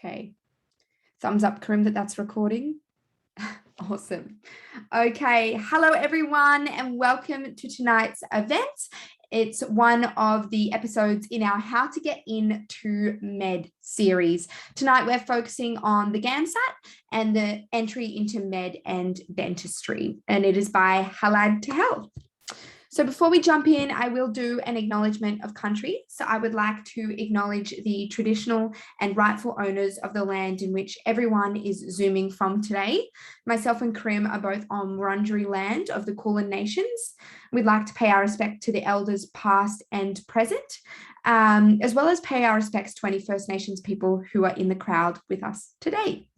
Okay. Thumbs up, Karim, that's recording. Awesome. Okay. Hello, everyone, and welcome to tonight's event. It's one of the episodes in our How to Get Into Med series. Tonight, we're focusing on the GAMSAT and the entry into med and dentistry, and it is by Halad to Health. So before we jump in, I will do an acknowledgement of country. So I would like to acknowledge the traditional and rightful owners of the land in which everyone is zooming from today. Myself and Karim are both on Wurundjeri land of the Kulin Nations. We'd like to pay our respect to the elders past and present, as well as pay our respects to any First Nations people who are in the crowd with us today.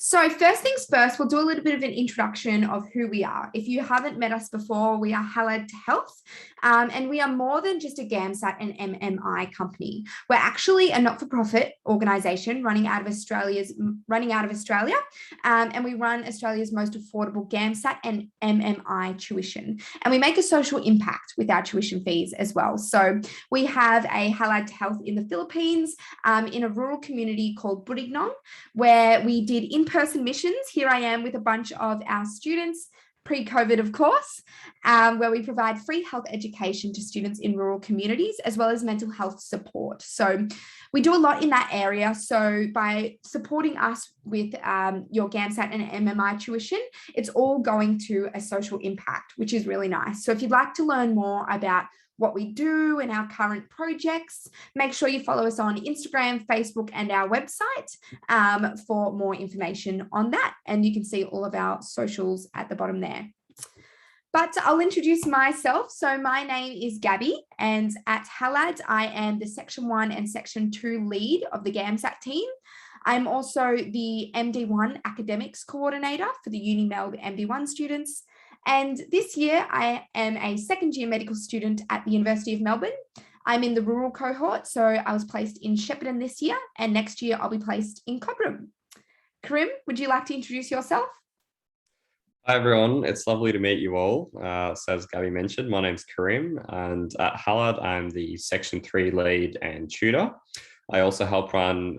So first things first, we'll do a little bit of an introduction of who we are. If you haven't met us before, we are Halad to Health, and we are more than just a GAMSAT and MMI company. We're actually a not-for-profit organisation running out of Australia, and we run Australia's most affordable GAMSAT and MMI tuition. And we make a social impact with our tuition fees as well. So we have a Halad to Health in the Philippines, in a rural community called Burignong, where we did in-person missions. Here I am with a bunch of our students, pre-COVID, of course, where we provide free health education to students in rural communities, as well as mental health support. So we do a lot in that area. So by supporting us with your GAMSAT and MMI tuition, it's all going to a social impact, which is really nice. So if you'd like to learn more about what we do and our current projects, make sure you follow us on Instagram, Facebook, and our website for more information on that. And you can see all of our socials at the bottom there. But I'll introduce myself. So my name is Gabby, and at Halad, I am the Section 1 and Section 2 lead of the GAMSAT team. I'm also the MD1 Academics Coordinator for the UniMelb MD1 students. And this year, I am a second year medical student at the University of Melbourne. I'm in the rural cohort, so I was placed in Shepparton this year, and next year I'll be placed in Cobram. Karim, would you like to introduce yourself? Hi everyone, it's lovely to meet you all. So as Gabby mentioned, my name's Karim, and at Halad, I'm the Section 3 lead and tutor. I also help run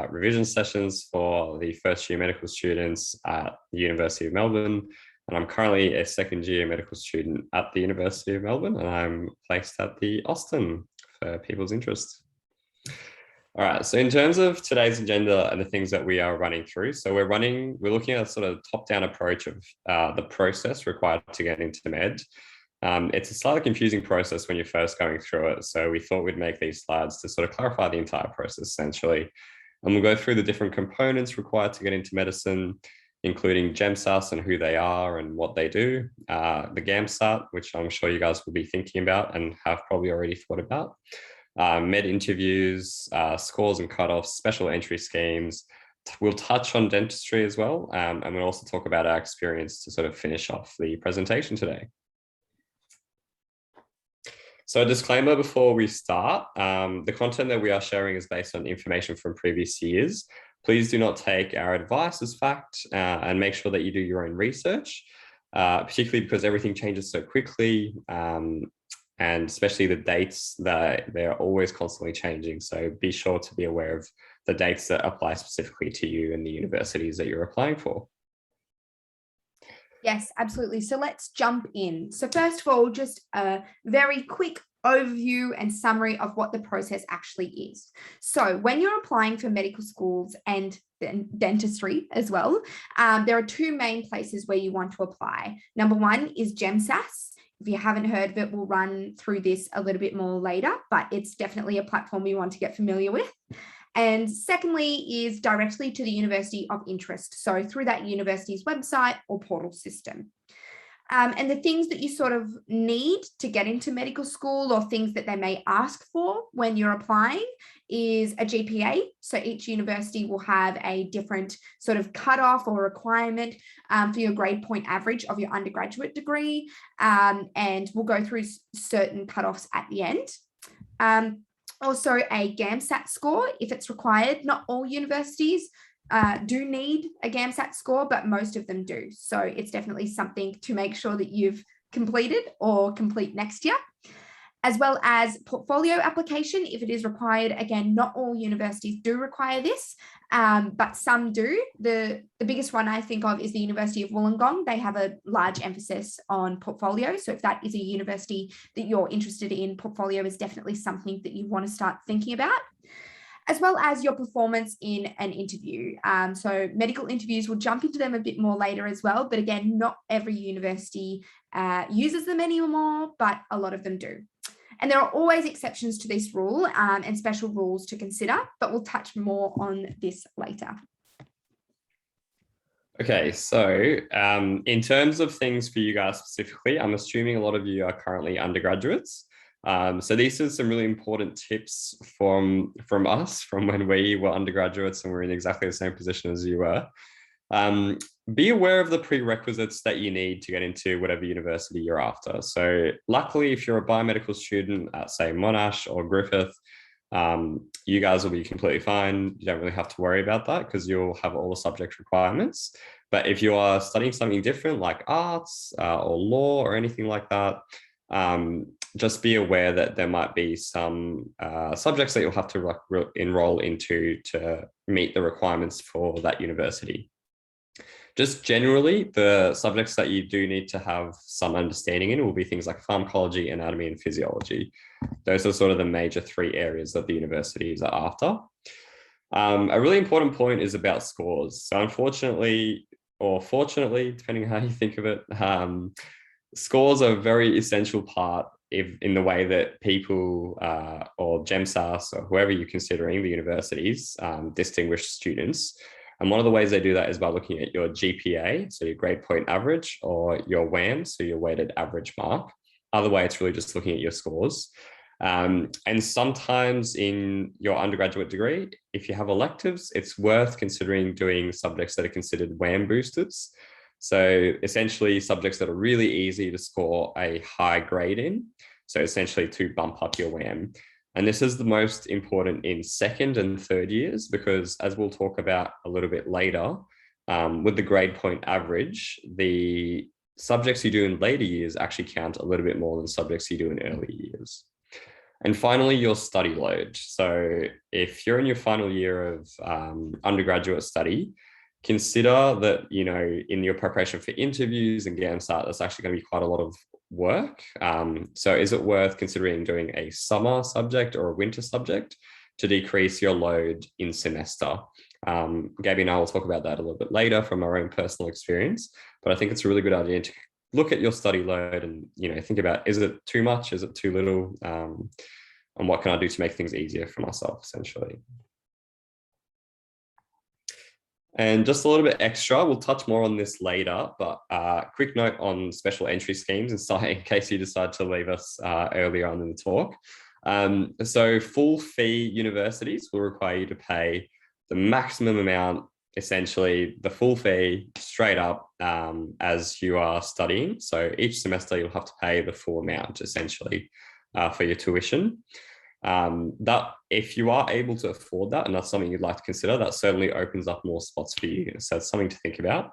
revision sessions for the first year medical students at the University of Melbourne. And I'm currently a second year medical student at the University of Melbourne, and I'm placed at the Austin for people's interest. All right, so in terms of today's agenda and the things that we are running through, so we're looking at a sort of top-down approach of the process required to get into med. It's a slightly confusing process when you're first going through it. So we thought we'd make these slides to sort of clarify the entire process essentially. And we'll go through the different components required to get into medicine, including GEMSAS and who they are and what they do, the GAMSAT, which I'm sure you guys will be thinking about and have probably already thought about, med interviews, scores and cutoffs, special entry schemes. We'll touch on dentistry as well, and we'll also talk about our experience to sort of finish off the presentation today. So a disclaimer before we start, the content that we are sharing is based on information from previous years. Please do not take our advice as fact and make sure that you do your own research, particularly because everything changes so quickly and especially the dates that they're always constantly changing. So be sure to be aware of the dates that apply specifically to you and the universities that you're applying for. Yes, absolutely. So let's jump in. So first of all, just a very quick overview and summary of what the process actually is. So when you're applying for medical schools and dentistry as well, there are two main places where you want to apply. Number one is GEMSAS. If you haven't heard of it, we'll run through this a little bit more later, but it's definitely a platform you want to get familiar with. And secondly is directly to the university of interest. So through that university's website or portal system. And the things that you sort of need to get into medical school or things that they may ask for when you're applying is a GPA. So each university will have a different sort of cutoff or requirement for your grade point average of your undergraduate degree. And we'll go through certain cutoffs at the end. Also a GAMSAT score if it's required. Not all universities do need a GAMSAT score, but most of them do. So it's definitely something to make sure that you've completed or complete next year. as well as portfolio application if it is required. Again, not all universities do require this, but some do. The biggest one I think of is the University of Wollongong. They have a large emphasis on portfolio. So if that is a university that you're interested in, portfolio is definitely something that you want to start thinking about, as well as your performance in an interview. So medical interviews, we'll jump into them a bit more later as well. But again, not every university uses them anymore, but a lot of them do. And there are always exceptions to this rule and special rules to consider, but we'll touch more on this later. Okay, so in terms of things for you guys specifically, I'm assuming a lot of you are currently undergraduates. So these are some really important tips from us from when we were undergraduates and we're in exactly the same position as you were. Be aware of the prerequisites that you need to get into whatever university you're after. So luckily, if you're a biomedical student at, say, Monash or Griffith, you guys will be completely fine. You don't really have to worry about that because you'll have all the subject requirements. But if you are studying something different like arts or law or anything like that, just be aware that there might be some subjects that you'll have to enroll into to meet the requirements for that university. Just generally, the subjects that you do need to have some understanding in will be things like pharmacology, anatomy, and physiology. Those are sort of the major three areas that the universities are after. A really important point is about scores. So unfortunately, or fortunately, depending on how you think of it, scores are a very essential part in the way that people or GEMSAS or whoever you're considering the universities distinguish students. And one of the ways they do that is by looking at your GPA, so your grade point average, or your WAM, so your weighted average mark. Other way, it's really just looking at your scores. And sometimes in your undergraduate degree, if you have electives, it's worth considering doing subjects that are considered WAM boosters. So essentially subjects that are really easy to score a high grade in. So essentially to bump up your WAM. And this is the most important in second and third years, because as we'll talk about a little bit later, with the grade point average, the subjects you do in later years actually count a little bit more than subjects you do in early years. And finally, your study load. So if you're in your final year of undergraduate study, consider that, you know, in your preparation for interviews and GAMSAT, that's actually going to be quite a lot of work. So is it worth considering doing a summer subject or a winter subject to decrease your load in semester? Gabby and I will talk about that a little bit later from our own personal experience, but I think it's a really good idea to look at your study load and, you know, think about, is it too much? Is it too little? And what can I do to make things easier for myself, essentially? And just a little bit extra, we'll touch more on this later, but quick note on special entry schemes in case you decide to leave us earlier on in the talk. So full fee universities will require you to pay the maximum amount, essentially the full fee straight up as you are studying. So each semester you'll have to pay the full amount essentially for your tuition. That if you are able to afford that, and that's something you'd like to consider, that certainly opens up more spots for you. So it's something to think about.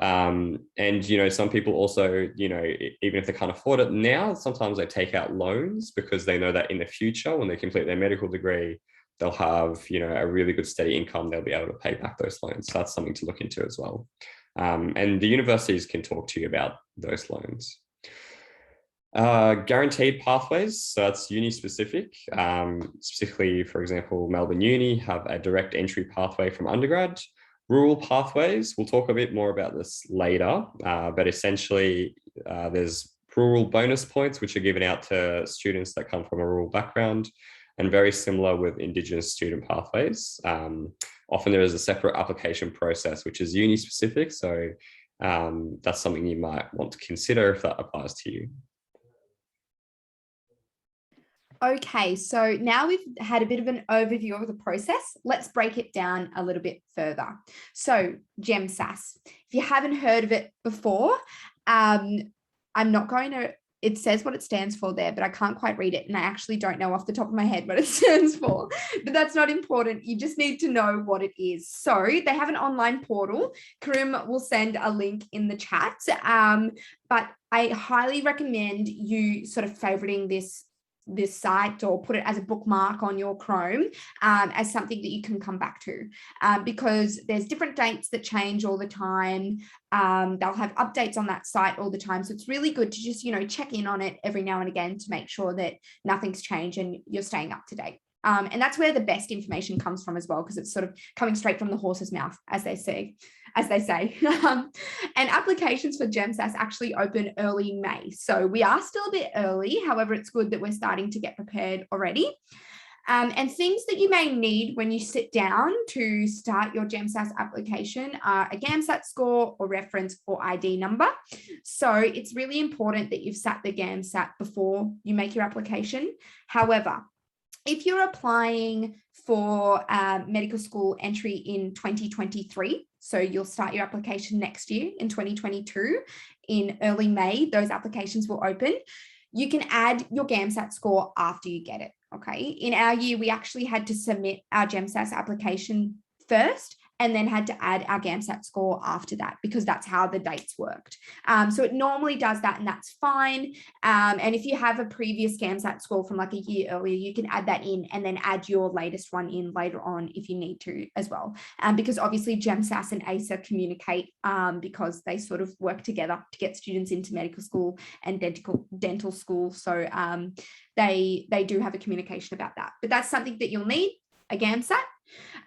And, you know, some people also, you know, even if they can't afford it now, sometimes they take out loans because they know that in the future, when they complete their medical degree, they'll have, you know, a really good steady income. They'll be able to pay back those loans. So that's something to look into as well. And the universities can talk to you about those loans. Guaranteed pathways, so that's uni specific. Specifically, for example, Melbourne Uni have a direct entry pathway from undergrad. Rural pathways, we'll talk a bit more about this later, but essentially there's rural bonus points which are given out to students that come from a rural background, and very similar with Indigenous student pathways. Often there is a separate application process which is uni specific, so that's something you might want to consider if that applies to you. Okay, so now we've had a bit of an overview of the process. Let's break it down a little bit further. So GEMSAS, if you haven't heard of it before, I'm not going to, it says what it stands for there, but I can't quite read it. And I actually don't know off the top of my head what it stands for, but that's not important. You just need to know what it is. So they have an online portal. Karim will send a link in the chat, but I highly recommend you sort of favoriting this this site or put it as a bookmark on your Chrome as something that you can come back to, because there's different dates that change all the time. They'll have updates on that site all the time. So it's really good to just, check in on it every now and again to make sure that nothing's changed and you're staying up to date. And that's where the best information comes from as well, because it's sort of coming straight from the horse's mouth, as they say. And applications for GEMSAS actually open early May. So we are still a bit early. However, it's good that we're starting to get prepared already. And things that you may need when you sit down to start your GEMSAS application are a GAMSAT score or reference or ID number. So it's really important that you've sat the GAMSAT before you make your application. However, if you're applying for medical school entry in 2023, so you'll start your application next year in 2022, in early May, those applications will open. You can add your GAMSAT score after you get it, okay? In our year, we actually had to submit our GEMSAS application first and then had to add our GAMSAT score after that, because that's how the dates worked. So it normally does that, and that's fine. And if you have a previous GAMSAT score from like a year earlier, you can add that in and then add your latest one in later on if you need to as well. Because obviously GEMSAS and ASA communicate because they sort of work together to get students into medical school and dental school. So they do have a communication about that. But that's something that you'll need, a GAMSAT.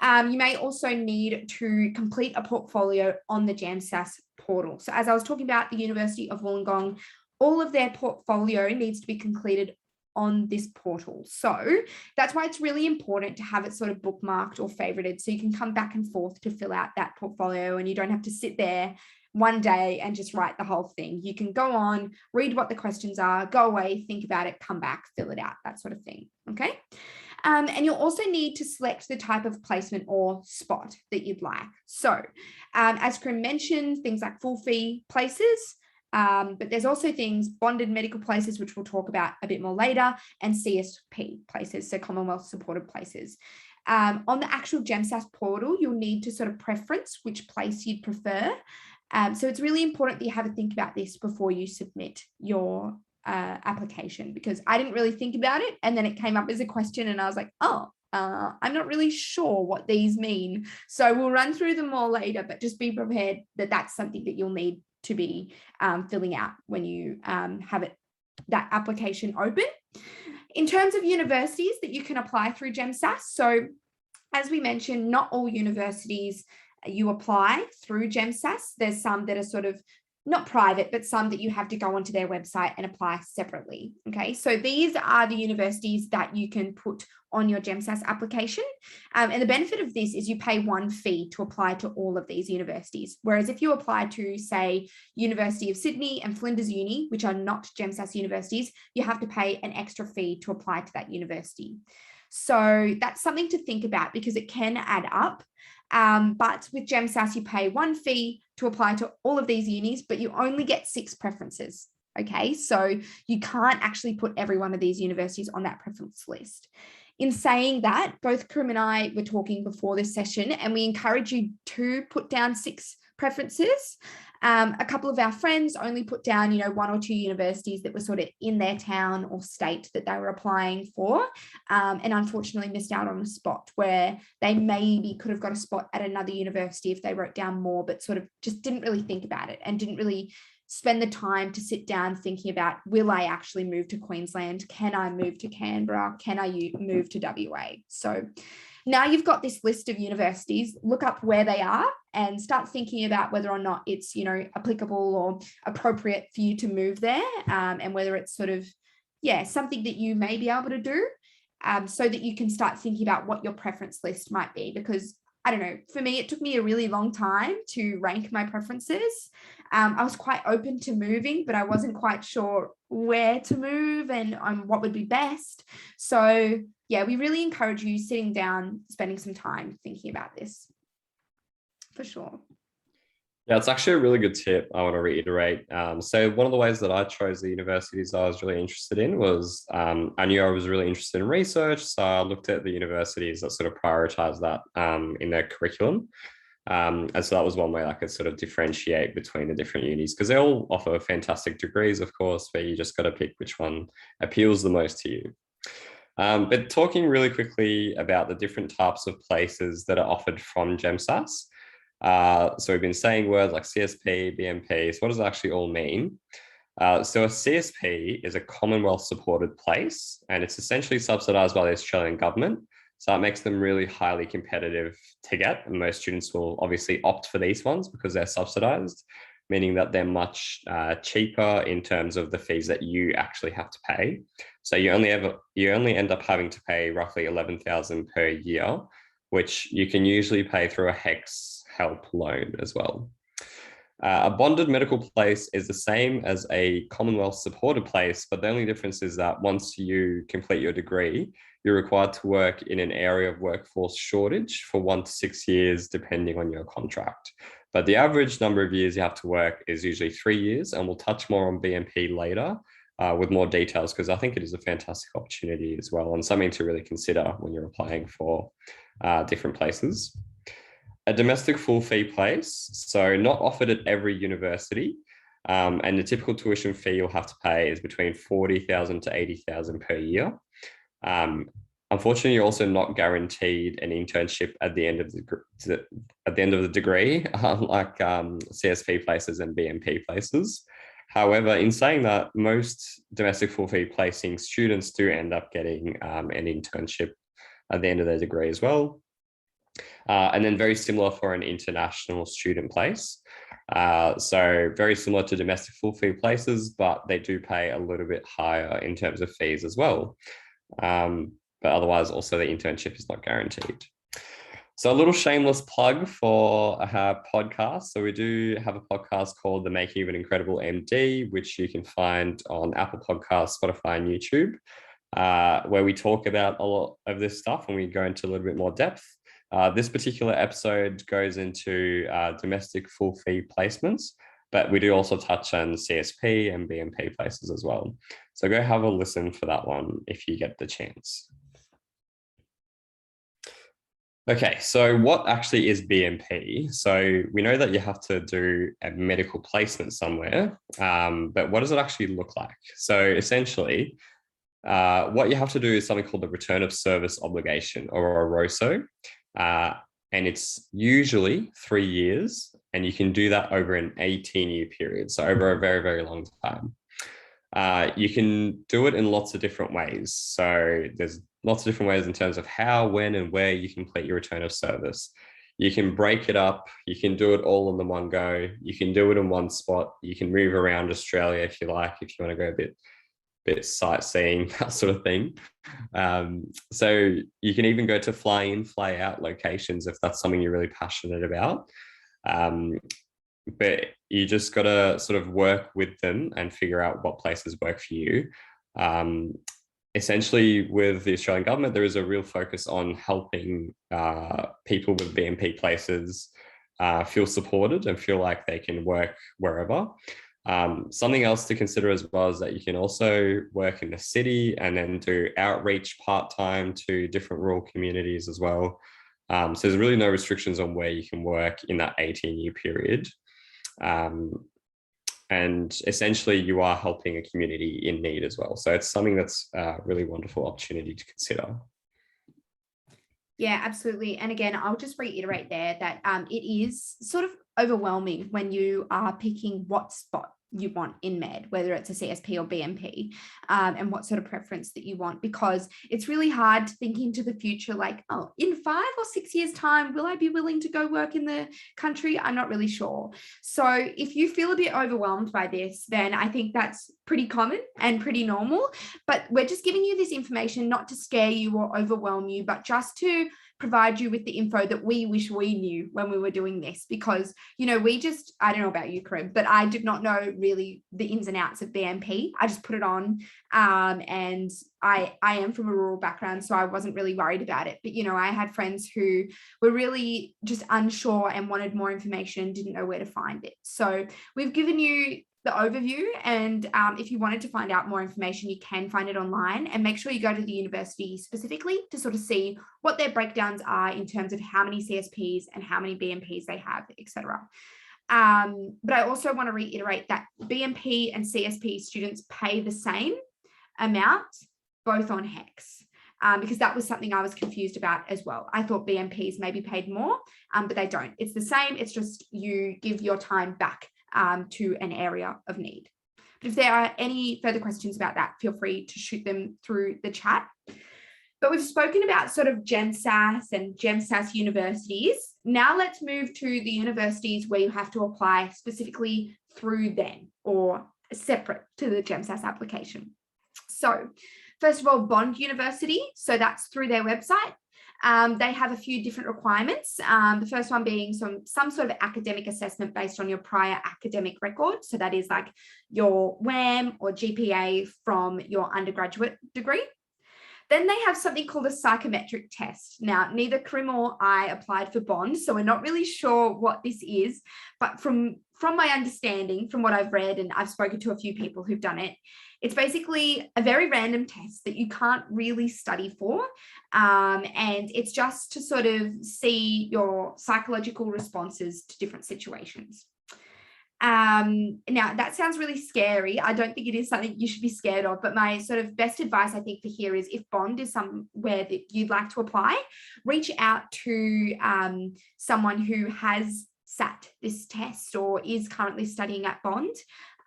You may also need to complete a portfolio on the GEMSAS portal. So as I was talking about, the University of Wollongong, all of their portfolio needs to be completed on this portal. So that's why it's really important to have it sort of bookmarked or favorited, so you can come back and forth to fill out that portfolio and you don't have to sit there one day and just write the whole thing. You can go on, read what the questions are, go away, think about it, come back, fill it out, that sort of thing, okay? And you'll also need to select the type of placement or spot that you'd like. So as Karim mentioned, things like full fee places, but there's also things, bonded medical places, which we'll talk about a bit more later, and CSP places, so Commonwealth supported places. On the actual GEMSAS portal, you'll need to sort of preference which place you'd prefer. So it's really important that you have a think about this before you submit your application, because I didn't really think about it, and then it came up as a question and I was like, I'm not really sure what these mean. So we'll run through them more later, but just be prepared that that's something that you'll need to be filling out when you have that application open. In terms of universities that you can apply through GEMSAS, so as we mentioned, not all universities you apply through GEMSAS. There's some that are sort of not private, but some that you have to go onto their website and apply separately. Okay, so these are the universities that you can put on your GEMSAS application. And the benefit of this is you pay one fee to apply to all of these universities. Whereas if you apply to, say, University of Sydney and Flinders Uni, which are not GEMSAS universities, you have to pay an extra fee to apply to that university. So that's something to think about, because it can add up. But with GEMSAS, you pay one fee to apply to all of these unis, but you only get 6 preferences. Okay, so you can't actually put every one of these universities on that preference list. In saying that, both Karim and I were talking before this session, and we encourage you to put down 6 preferences. A couple of our friends only put down, 1 or 2 universities that were sort of in their town or state that they were applying for, and unfortunately missed out on a spot where they maybe could have got a spot at another university if they wrote down more, but sort of just didn't really think about it and didn't really spend the time to sit down thinking about, will I actually move to Queensland? Can I move to Canberra? Can I move to WA? So now you've got this list of universities, look up where they are and start thinking about whether or not it's, applicable or appropriate for you to move there, and whether it's sort of, something that you may be able to do, so that you can start thinking about what your preference list might be. Because I don't know, for me, it took me a really long time to rank my preferences. I was quite open to moving, but I wasn't quite sure where to move and what would be best. So yeah, we really encourage you sitting down, spending some time thinking about this, for sure. Yeah, it's actually a really good tip I want to reiterate. So one of the ways that I chose the universities I was really interested in was, I knew I was really interested in research. So I looked at the universities that sort of prioritize that in their curriculum. And so that was one way I could sort of differentiate between the different unis, because they all offer fantastic degrees, of course, but you just got to pick which one appeals the most to you. But talking really quickly about the different types of places that are offered from GEMSAS. So we've been saying words like CSP, BMP. So what does it actually all mean? So a CSP is a Commonwealth supported place, and it's essentially subsidised by the Australian government. So that makes them really highly competitive to get. And most students will obviously opt for these ones because they're subsidised, meaning that they're much cheaper in terms of the fees that you actually have to pay. So you only end up having to pay roughly 11,000 per year, which you can usually pay through a HEX help loan as well. A bonded medical place is the same as a Commonwealth supported place, but the only difference is that once you complete your degree, you're required to work in an area of workforce shortage for 1 to 6 years, depending on your contract. But the average number of years you have to work is usually 3 years, and we'll touch more on BMP later with more details, because I think it is a fantastic opportunity as well, and something to really consider when you're applying for different places. A domestic full fee place, so not offered at every university, and the typical tuition fee you'll have to pay is between 40,000 to 80,000 per year. Unfortunately, you're also not guaranteed an internship at the end of the degree, unlike CSP places and BMP places. However, in saying that, most domestic full fee placing students do end up getting an internship at the end of their degree as well. And then very similar for an international student place. So very similar to domestic full fee places, but they do pay a little bit higher in terms of fees as well. But otherwise, also the internship is not guaranteed. So a little shameless plug for our podcast. So we do have a podcast called The Making of an Incredible MD, which you can find on Apple Podcasts, Spotify, and YouTube, where we talk about a lot of this stuff and we go into a little bit more depth. This particular episode goes into domestic full fee placements, but we do also touch on CSP and BMP places as well. So go have a listen for that one if you get the chance. Okay, so what actually is BMP? So we know that you have to do a medical placement somewhere, but what does it actually look like? So essentially, what you have to do is something called the Return of Service Obligation, or a ROSO. And it's usually 3 years, and you can do that over an 18-year period, so over a very, very long time. You can do it in lots of different ways. So there's lots of different ways in terms of how, when, and where you complete your return of service. You can break it up. You can do it all in the one go. You can do it in one spot. You can move around Australia if you like, if you want to go a bit sightseeing, that sort of thing. So you can even go to fly in, fly out locations if that's something you're really passionate about. But you just got to sort of work with them and figure out what places work for you. Essentially, with the Australian government, there is a real focus on helping people with BMP places feel supported and feel like they can work wherever. Something else to consider as well is that you can also work in the city and then do outreach part-time to different rural communities as well. So there's really no restrictions on where you can work in that 18-year period. And essentially you are helping a community in need as well. So it's something that's a really wonderful opportunity to consider. Yeah, absolutely. And again, I'll just reiterate there that it is sort of overwhelming when you are picking what spot you want in med, whether it's a CSP or BMP, and what sort of preference that you want, because it's really hard to think into the future, like, oh, in 5 or 6 years time, will I be willing to go work in the country? I'm not really sure. So if you feel a bit overwhelmed by this, then I think that's pretty common and pretty normal, but we're just giving you this information not to scare you or overwhelm you, but just to provide you with the info that we wish we knew when we were doing this, because, you know, I don't know about you, Karim, but I did not know really the ins and outs of BMP. I just put it on, and I am from a rural background, so I wasn't really worried about it. But, you know, I had friends who were really just unsure and wanted more information, didn't know where to find it. So we've given you the overview, and if you wanted to find out more information, you can find it online, and make sure you go to the university specifically to sort of see what their breakdowns are in terms of how many CSPs and how many BMPs they have, etc. But I also want to reiterate that BMP and CSP students pay the same amount both on HECS. Because that was something I was confused about as well. I thought BMPs maybe paid more, but they don't. It's the same. It's just you give your time back to an area of need. But if there are any further questions about that, feel free to shoot them through the chat. But we've spoken about sort of GEMSAS and GEMSAS universities. Now let's move to the universities where you have to apply specifically through them or separate to the GEMSAS application. So first of all, Bond University. So that's through their website. They have a few different requirements. The first one being some sort of academic assessment based on your prior academic record. So that is like your WAM or GPA from your undergraduate degree. Then they have something called a psychometric test. Now, neither Karim or I applied for Bond, so we're not really sure what this is. But from my understanding, from what I've read, and I've spoken to a few people who've done it, it's basically a very random test that you can't really study for. And it's just to sort of see your psychological responses to different situations. Now that sounds really scary. I don't think it is something you should be scared of, but my sort of best advice I think for here is if Bond is somewhere that you'd like to apply, reach out to someone who has sat this test or is currently studying at Bond.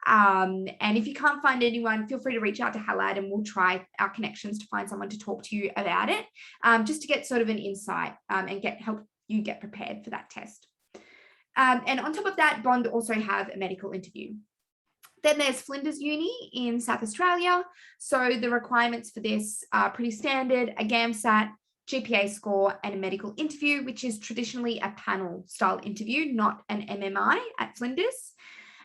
And if you can't find anyone, feel free to reach out to Halad and we'll try our connections to find someone to talk to you about it, just to get sort of an insight and help you get prepared for that test. And on top of that, Bond also have a medical interview. Then there's Flinders Uni in South Australia. So the requirements for this are pretty standard: a GAMSAT, GPA score, and a medical interview, which is traditionally a panel style interview, not an MMI at Flinders.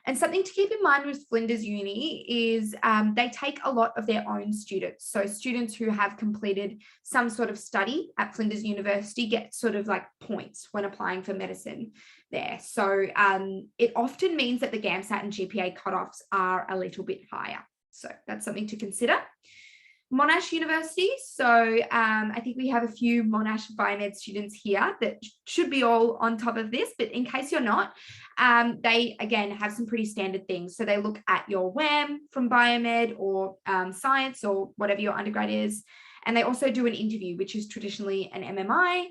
And something to keep in mind with Flinders Uni is they take a lot of their own students. So students who have completed some sort of study at Flinders University get sort of like points when applying for medicine there. So it often means that the GAMSAT and GPA cutoffs are a little bit higher. So that's something to consider. Monash University. So I think we have a few Monash biomed students here that should be all on top of this, but in case you're not, they again have some pretty standard things. So they look at your WAM from biomed or science or whatever your undergrad is. And they also do an interview, which is traditionally an MMI.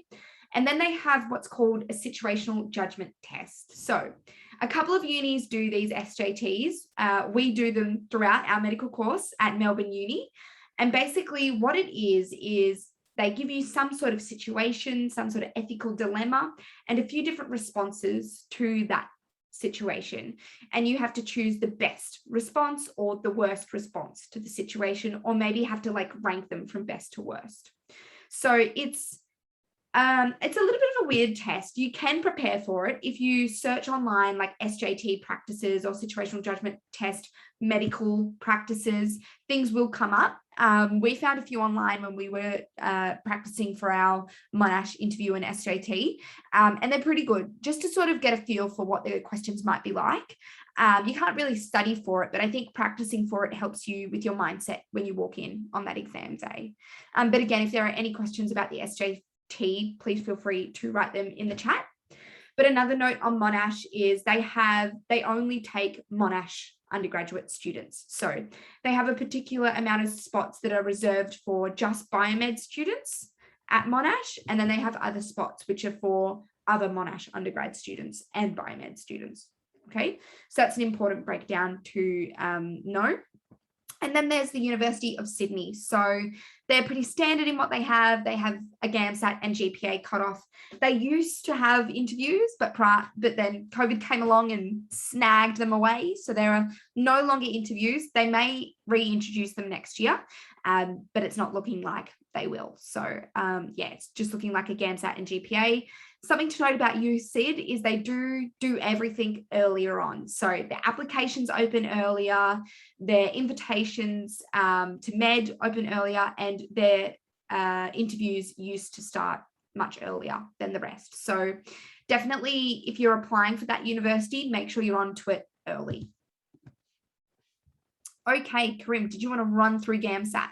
And then they have what's called a situational judgment test. So a couple of unis do these SJTs. We do them throughout our medical course at Melbourne Uni. And basically what it is they give you some sort of situation, some sort of ethical dilemma, and a few different responses to that situation. And you have to choose the best response or the worst response to the situation, or maybe have to like rank them from best to worst. So it's a little bit of a weird test. You can prepare for it if you search online like SJT practices or situational judgment test medical practices. Things will come up. We found a few online when we were practicing for our Monash interview and SJT, and they're pretty good just to sort of get a feel for what the questions might be like. You can't really study for it, but I think practicing for it helps you with your mindset when you walk in on that exam day. But again, if there are any questions about the SJT, please feel free to write them in the chat. But another note on Monash is they only take Monash undergraduate students. So they have a particular amount of spots that are reserved for just biomed students at Monash. And then they have other spots which are for other Monash undergrad students and biomed students. Okay, so that's an important breakdown to know. And then there's the University of Sydney. So they're pretty standard in what they have. They have a GAMSAT and GPA cutoff. They used to have interviews, but then COVID came along and snagged them away. So there are no longer interviews. They may reintroduce them next year, but it's not looking like they will. So yeah, it's just looking like a GAMSAT and GPA. Something to note about USyd is they do everything earlier on. So their applications open earlier, their invitations to med open earlier, and their interviews used to start much earlier than the rest. So definitely, if you're applying for that university, make sure you're onto it early. Okay, Karim, did you want to run through GAMSAT?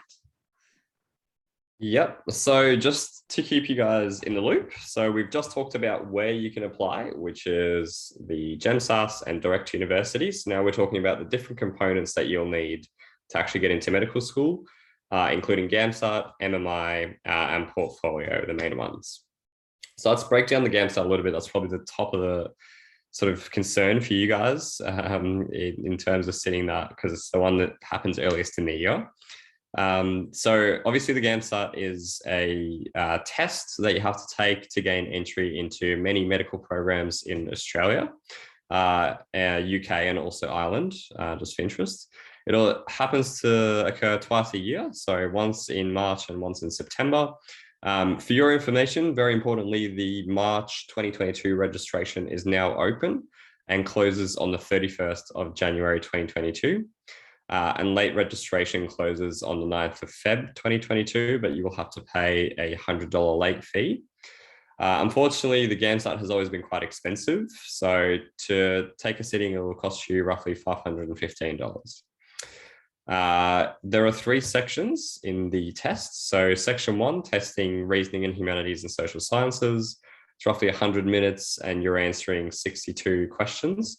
Yep. So just to keep you guys in the loop, so we've just talked about where you can apply, which is the GEMSAS and direct universities. Now we're talking about the different components that you'll need to actually get into medical school. including GAMSAT, MMI, and portfolio, the main ones. So let's break down the GAMSAT a little bit. That's probably the top of the sort of concern for you guys in terms of sitting that, because it's the one that happens earliest in the year. So obviously the GAMSAT is a test that you have to take to gain entry into many medical programs in Australia, UK, and also Ireland, just for interest. It all happens to occur twice a year, so once in March and once in September. For your information, very importantly, the March 2022 registration is now open and closes on the 31st of January 2022. And late registration closes on the 9th of Feb 2022, but you will have to pay a $100 late fee. Unfortunately, the GAMSAT has always been quite expensive. So to take a sitting, it will cost you roughly $515. There are 3 sections in the test. So section 1, testing reasoning in humanities and social sciences. It's roughly 100 minutes and you're answering 62 questions.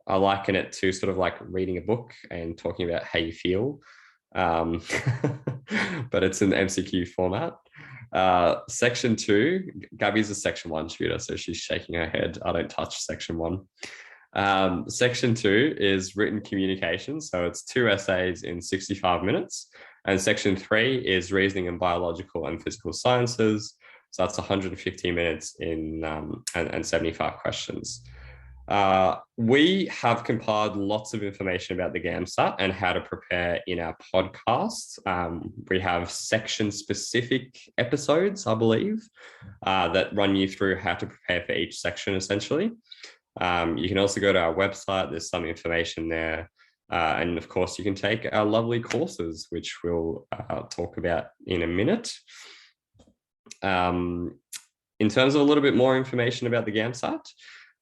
I liken it to sort of like reading a book and talking about how you feel, but it's in MCQ format. Section 2, Gabby's a section 1 tutor, so she's shaking her head. I don't touch section 1. Section 2 is written communication. So it's 2 essays in 65 minutes. And section 3 is reasoning in biological and physical sciences. So that's 150 minutes in and 75 questions. We have compiled lots of information about the GAMSAT and how to prepare in our podcast. We have section-specific episodes, I believe, that run you through how to prepare for each section, essentially. You can also go to our website. There's some information there. And of course, you can take our lovely courses, which we'll talk about in a minute. In terms of a little bit more information about the GAMSAT,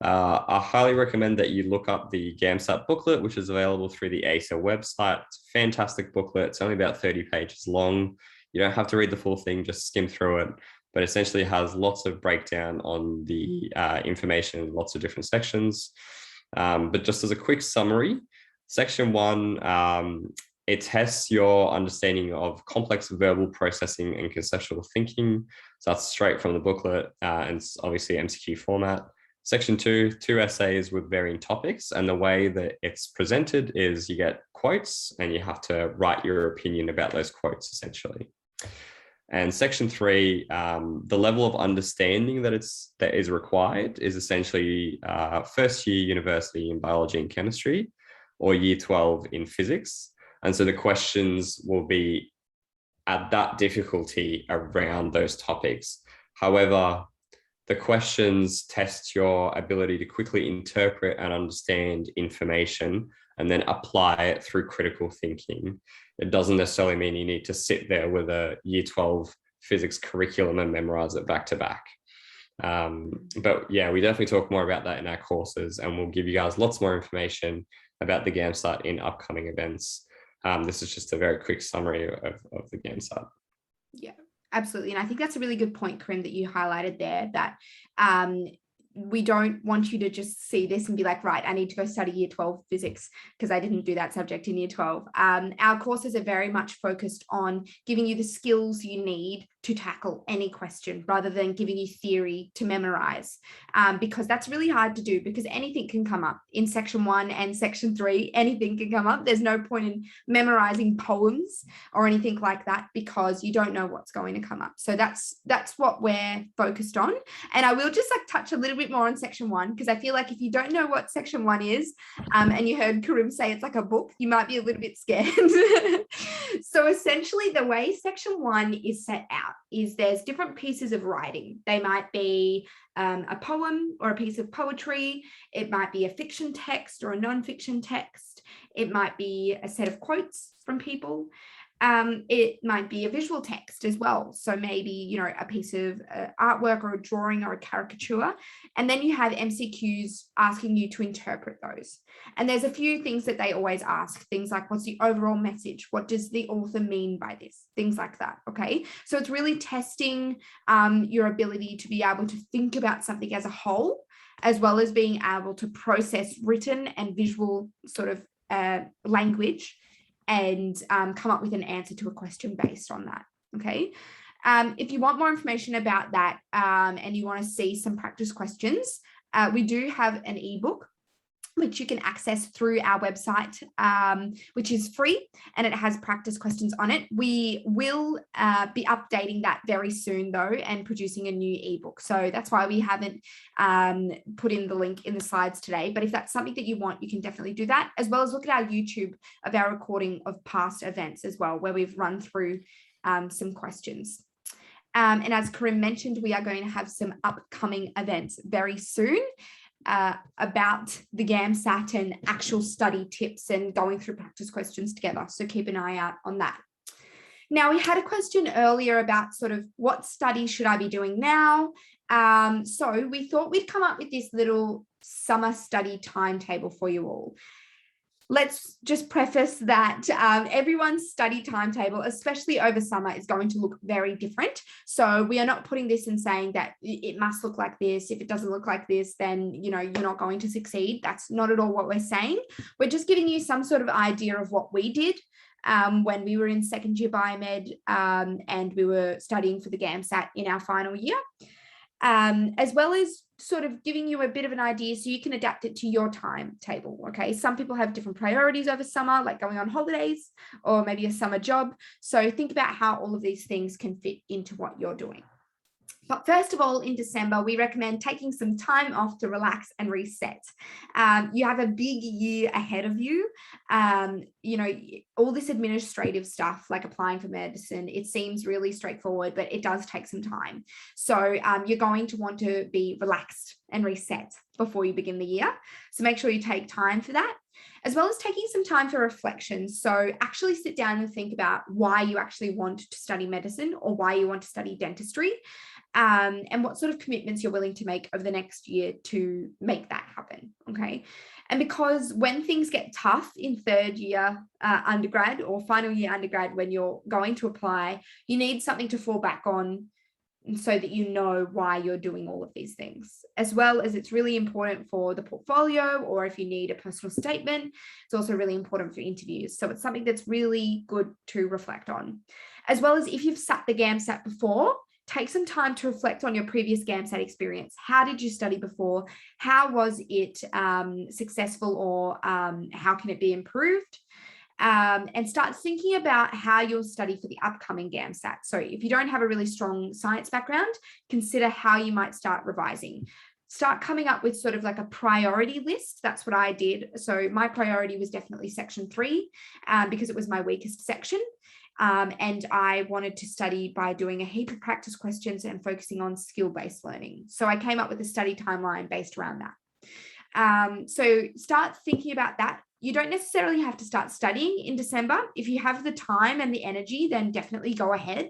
I highly recommend that you look up the GAMSAT booklet, which is available through the ASA website. It's a fantastic booklet. It's only about 30 pages long. You don't have to read the full thing, just skim through it. But essentially has lots of breakdown on the information in lots of different sections. But just as a quick summary, section 1, it tests your understanding of complex verbal processing and conceptual thinking. So that's straight from the booklet, and it's obviously MCQ format. Section 2, 2 essays with varying topics. And the way that it's presented is you get quotes and you have to write your opinion about those quotes, essentially. And section 3, the level of understanding that is required is essentially first year university in biology and chemistry, or year 12 in physics. And so the questions will be at that difficulty around those topics. However, the questions test your ability to quickly interpret and understand information and then apply it through critical thinking. It doesn't necessarily mean you need to sit there with a year 12 physics curriculum and memorize it back to back. But yeah, we definitely talk more about that in our courses, and we'll give you guys lots more information about the GAMSAT in upcoming events. This is just a very quick summary of the GAMSAT. Yeah, absolutely. And I think that's a really good point, Karim, that you highlighted there, that we don't want you to just see this and be like, right, I need to go study year 12 physics because I didn't do that subject in year 12. Our courses are very much focused on giving you the skills you need to tackle any question rather than giving you theory to memorize, because that's really hard to do, because anything can come up in section 1 and section 3. Anything can come up. There's no point in memorizing poems or anything like that because you don't know what's going to come up. So that's what we're focused on. And I will just like touch a little bit more on section 1, because I feel like if you don't know what section 1 is, and you heard Karim say it's like a book, you might be a little bit scared. So essentially the way section 1 is set out is there's different pieces of writing. They might be a poem or a piece of poetry. It might be a fiction text or a non-fiction text. It might be a set of quotes from people. It might be a visual text as well. So maybe, you know, a piece of artwork or a drawing or a caricature. And then you have MCQs asking you to interpret those. And there's a few things that they always ask, things like, what's the overall message? What does the author mean by this? Things like that. Okay. So it's really testing your ability to be able to think about something as a whole, as well as being able to process written and visual sort of language and come up with an answer to a question based on that. Okay. If you want more information about that and you want to see some practice questions, we do have an ebook which you can access through our website, which is free, and it has practice questions on it. We will be updating that very soon though, and producing a new ebook. So that's why we haven't put in the link in the slides today. But if that's something that you want, you can definitely do that, as well as look at our YouTube of our recording of past events as well, where we've run through some questions. And as Karim mentioned, we are going to have some upcoming events very soon. About the GAMSAT and actual study tips and going through practice questions together. So keep an eye out on that. Now, we had a question earlier about sort of what study should I be doing now? So we thought we'd come up with this little summer study timetable for you all. Let's just preface that everyone's study timetable, especially over summer, is going to look very different. So we are not putting this and saying that it must look like this. If it doesn't look like this, then you're not going to succeed. That's not at all what we're saying. We're just giving you some sort of idea of what we did when we were in second year biomed and we were studying for the GAMSAT in our final year. As well as sort of giving you a bit of an idea so you can adapt it to your timetable. Okay, some people have different priorities over summer, like going on holidays or maybe a summer job. So think about how all of these things can fit into what you're doing. But first of all, in December, we recommend taking some time off to relax and reset. You have a big year ahead of you. All this administrative stuff, like applying for medicine, it seems really straightforward, but it does take some time. So you're going to want to be relaxed and reset before you begin the year. So make sure you take time for that, as well as taking some time for reflection. So actually sit down and think about why you actually want to study medicine or why you want to study dentistry. And what sort of commitments you're willing to make over the next year to make that happen, okay? And because when things get tough in third year undergrad or final year undergrad, when you're going to apply, you need something to fall back on so that you know why you're doing all of these things, as well as it's really important for the portfolio, or if you need a personal statement, it's also really important for interviews. So it's something that's really good to reflect on, as well as if you've sat the GAMSAT before, take some time to reflect on your previous GAMSAT experience. How did you study before? How was it successful, or how can it be improved? And start thinking about how you'll study for the upcoming GAMSAT. So if you don't have a really strong science background, consider how you might start revising. Start coming up with sort of like a priority list. That's what I did. So my priority was definitely section 3 because it was my weakest section. And I wanted to study by doing a heap of practice questions and focusing on skill-based learning. So I came up with a study timeline based around that. So start thinking about that. You don't necessarily have to start studying in December. If you have the time and the energy, then definitely go ahead.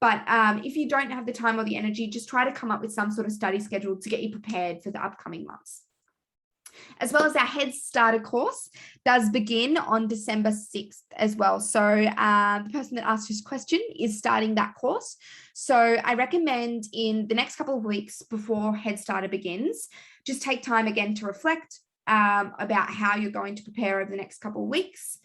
But if you don't have the time or the energy, just try to come up with some sort of study schedule to get you prepared for the upcoming months. As well as our Head Starter course does begin on December 6th as well. So the person that asked this question is starting that course. So I recommend in the next couple of weeks before Head Starter begins, just take time again to reflect about how you're going to prepare over the next couple of weeks,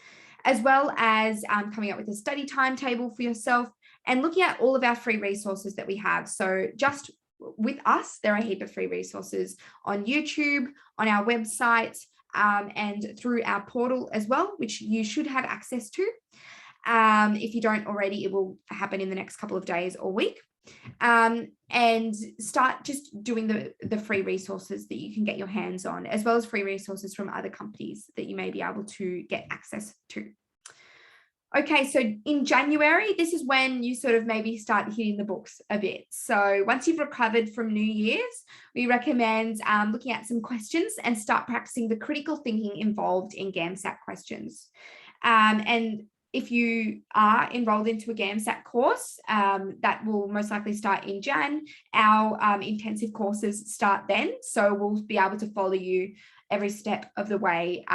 as well as coming up with a study timetable for yourself and looking at all of our free resources that we have. So just with us, there are a heap of free resources on YouTube, on our website, and through our portal as well, which you should have access to. If you don't already, it will happen in the next couple of days or week. And start just doing the free resources that you can get your hands on, as well as free resources from other companies that you may be able to get access to. Okay, so in January, this is when you sort of maybe start hitting the books a bit. So once you've recovered from New Year's, we recommend looking at some questions and start practicing the critical thinking involved in GAMSAT questions. And if you are enrolled into a GAMSAT course, that will most likely start in Jan. Our intensive courses start then, so we'll be able to follow you every step of the way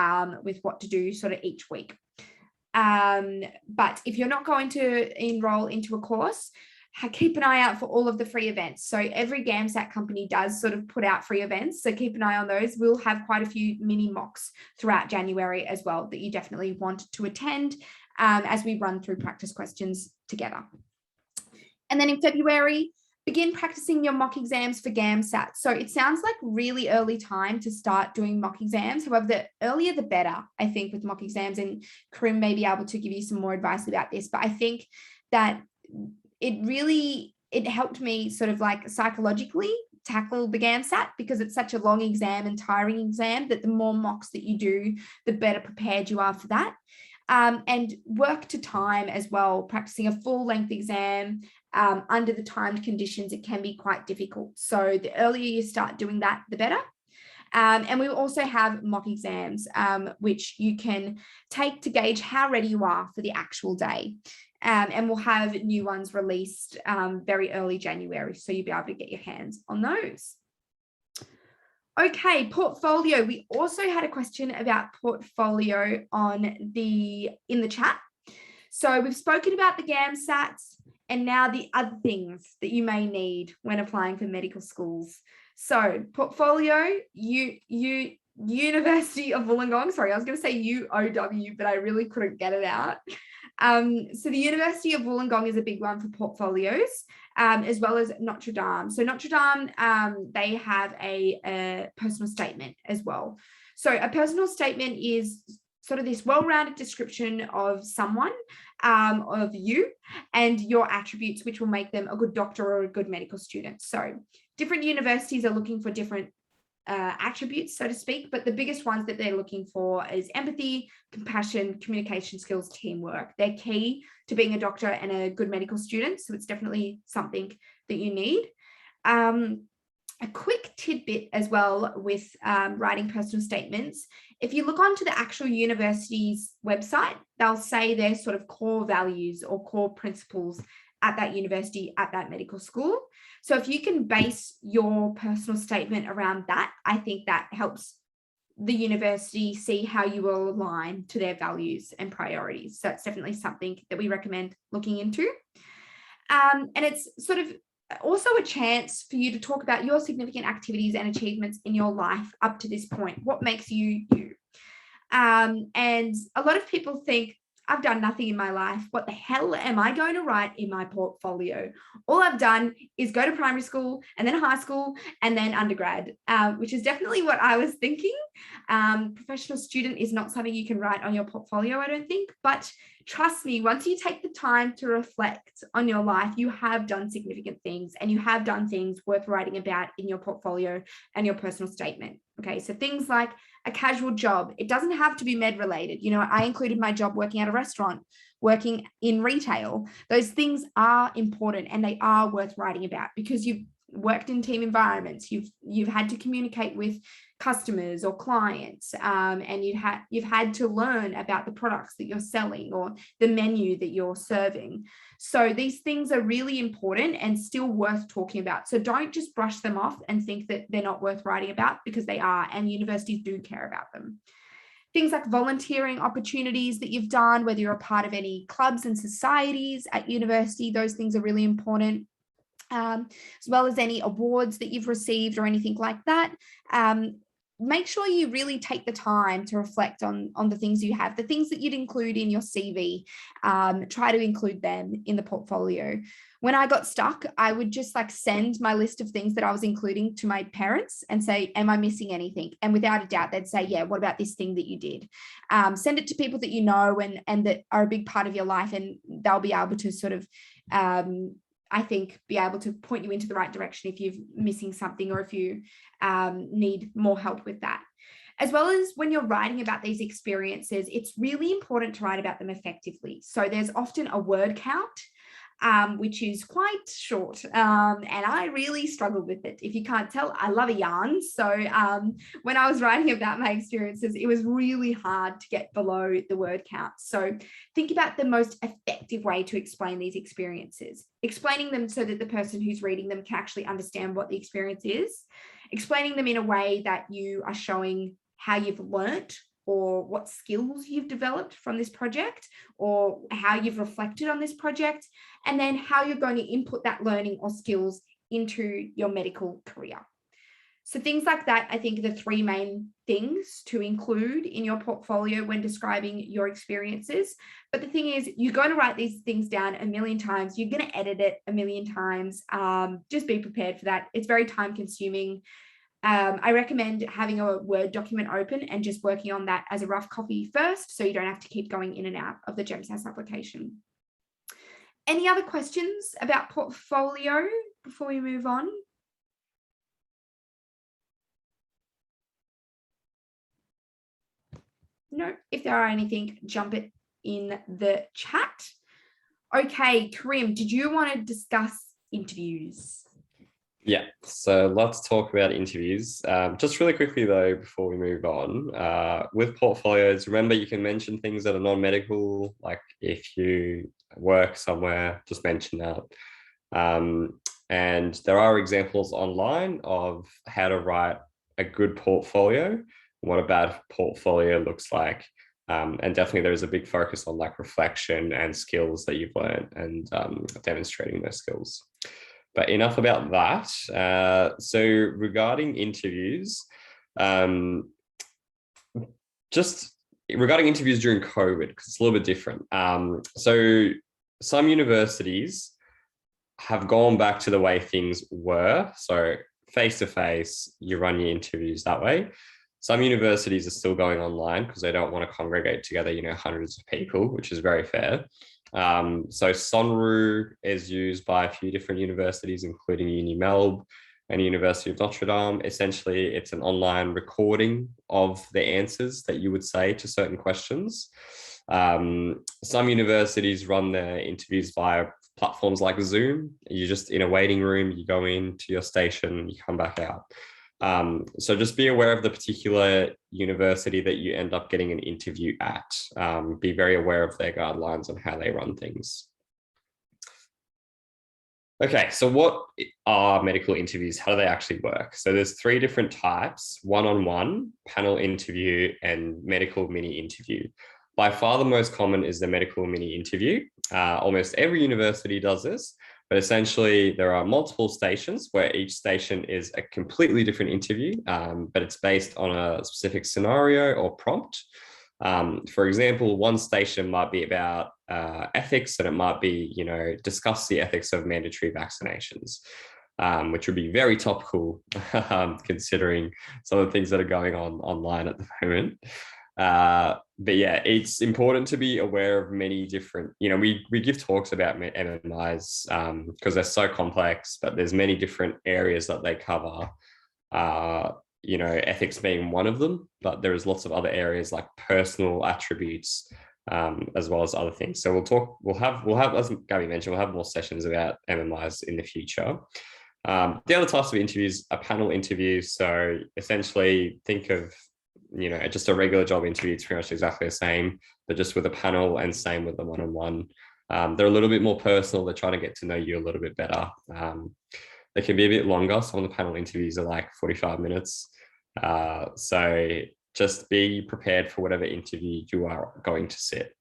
with what to do sort of each week. But if you're not going to enroll into a course, keep an eye out for all of the free events. So every GAMSAT company does sort of put out free events, so keep an eye on those. We'll have quite a few mini mocks throughout January as well that you definitely want to attend. as we run through practice questions together. And then in February, begin practicing your mock exams for GAMSAT. So it sounds like really early time to start doing mock exams. However, the earlier the better, I think, with mock exams, and Karim may be able to give you some more advice about this, but I think that it helped me sort of like psychologically tackle the GAMSAT, because it's such a long exam and tiring exam that the more mocks that you do, the better prepared you are for that. And work to time as well. Practicing a full length exam under the timed conditions, it can be quite difficult. So the earlier you start doing that, the better. And we also have mock exams, which you can take to gauge how ready you are for the actual day. And we'll have new ones released very early January, so you'll be able to get your hands on those. Okay, portfolio. We also had a question about portfolio in the chat. So we've spoken about the GAMSATs and now the other things that you may need when applying for medical schools. So portfolio, University of Wollongong. Sorry, I was going to say UOW, but I really couldn't get it out. So the University of Wollongong is a big one for portfolios, as well as Notre Dame. So Notre Dame, they have a personal statement as well. So a personal statement is sort of this well-rounded description of someone, of you and your attributes, which will make them a good doctor or a good medical student. So different universities are looking for different attributes, so to speak, but the biggest ones that they're looking for is empathy, compassion, communication skills, teamwork. They're key to being a doctor and a good medical student, so it's definitely something that you need. A quick tidbit as well with writing personal statements. If you look onto the actual university's website, they'll say their sort of core values or core principles at that university, at that medical school. So if you can base your personal statement around that, I think that helps the university see how you will align to their values and priorities. So it's definitely something that we recommend looking into. And it's sort of also a chance for you to talk about your significant activities and achievements in your life up to this point. What makes you you? And a lot of people think, I've done nothing in my life. What the hell am I going to write in my portfolio? All I've done is go to primary school and then high school and then undergrad, which is definitely what I was thinking. Professional student is not something you can write on your portfolio, I don't think. But trust me, once you take the time to reflect on your life, you have done significant things and you have done things worth writing about in your portfolio and your personal statement. Okay, so things like a casual job. It doesn't have to be med related. You know, I included my job working at a restaurant, working in retail. Those things are important and they are worth writing about because you've worked in team environments. You've had to communicate with customers or clients, and you've had to learn about the products that you're selling or the menu that you're serving. So these things are really important and still worth talking about. So don't just brush them off and think that they're not worth writing about, because they are, and universities do care about them. Things like volunteering opportunities that you've done, whether you're a part of any clubs and societies at university, those things are really important. As well as any awards that you've received or anything like that. Make sure you really take the time to reflect on the things you have, the things that you'd include in your CV. Try to include them in the portfolio. When I got stuck, I would just like send my list of things that I was including to my parents and say, am I missing anything? And without a doubt, they'd say, yeah, what about this thing that you did? Send it to people that you know and that are a big part of your life, and they'll be able to sort of I think be able to point you into the right direction if you're missing something or if you need more help with that. As well as when you're writing about these experiences, it's really important to write about them effectively. So there's often a word count, which is quite short, and I really struggled with it. If you can't tell, I love a yarn. So when I was writing about my experiences, it was really hard to get below the word count. So think about the most effective way to explain these experiences, explaining them so that the person who's reading them can actually understand what the experience is, explaining them in a way that you are showing how you've learnt or what skills you've developed from this project or how you've reflected on this project, and then how you're going to input that learning or skills into your medical career. So things like that, I think, are the three main things to include in your portfolio when describing your experiences. But the thing is, you're going to write these things down a million times. You're going to edit it a million times. Just be prepared for that. It's very time consuming. I recommend having a Word document open and just working on that as a rough copy first, so you don't have to keep going in and out of the GEMSAT application. Any other questions about portfolio before we move on? No, if there are anything, jump it in the chat. Okay, Karim, did you want to discuss interviews? Yeah, so let's talk about interviews. Just really quickly though, before we move on, with portfolios, remember you can mention things that are non-medical, like if you work somewhere, just mention that. And there are examples online of how to write a good portfolio, what a bad portfolio looks like. And definitely there is a big focus on like reflection and skills that you've learned and demonstrating those skills. But enough about that. So regarding interviews, just regarding interviews during COVID, because it's a little bit different. So some universities have gone back to the way things were. So face-to-face, you run your interviews that way. Some universities are still going online because they don't want to congregate together, hundreds of people, which is very fair. So Sonru is used by a few different universities, including Uni Melb and University of Notre Dame. Essentially, it's an online recording of the answers that you would say to certain questions. Some universities run their interviews via platforms like Zoom. You're just in a waiting room, you go into your station, you come back out. So just be aware of the particular university that you end up getting an interview at. Be very aware of their guidelines on how they run things. Okay, so what are medical interviews? How do they actually work? So there's three different types: one-on-one, panel interview, and medical mini interview. By far the most common is the medical mini interview. Almost every university does this. But essentially, there are multiple stations where each station is a completely different interview, but it's based on a specific scenario or prompt. For example, one station might be about ethics, and it might be, discuss the ethics of mandatory vaccinations, which would be very topical considering some of the things that are going on online at the moment. But yeah, it's important to be aware of many different, we give talks about MMIs because they're so complex, but there's many different areas that they cover, ethics being one of them, but there's lots of other areas like personal attributes, as well as other things. So we'll have, as Gabby mentioned, we'll have more sessions about MMIs in the future. The other types of interviews are panel interviews. So essentially think of, just a regular job interview. It's pretty much exactly the same, but just with a panel, and same with the one-on-one. They're a little bit more personal. They're trying to get to know you a little bit better. They can be a bit longer. Some of the panel interviews are like 45 minutes. So just be prepared for whatever interview you are going to sit.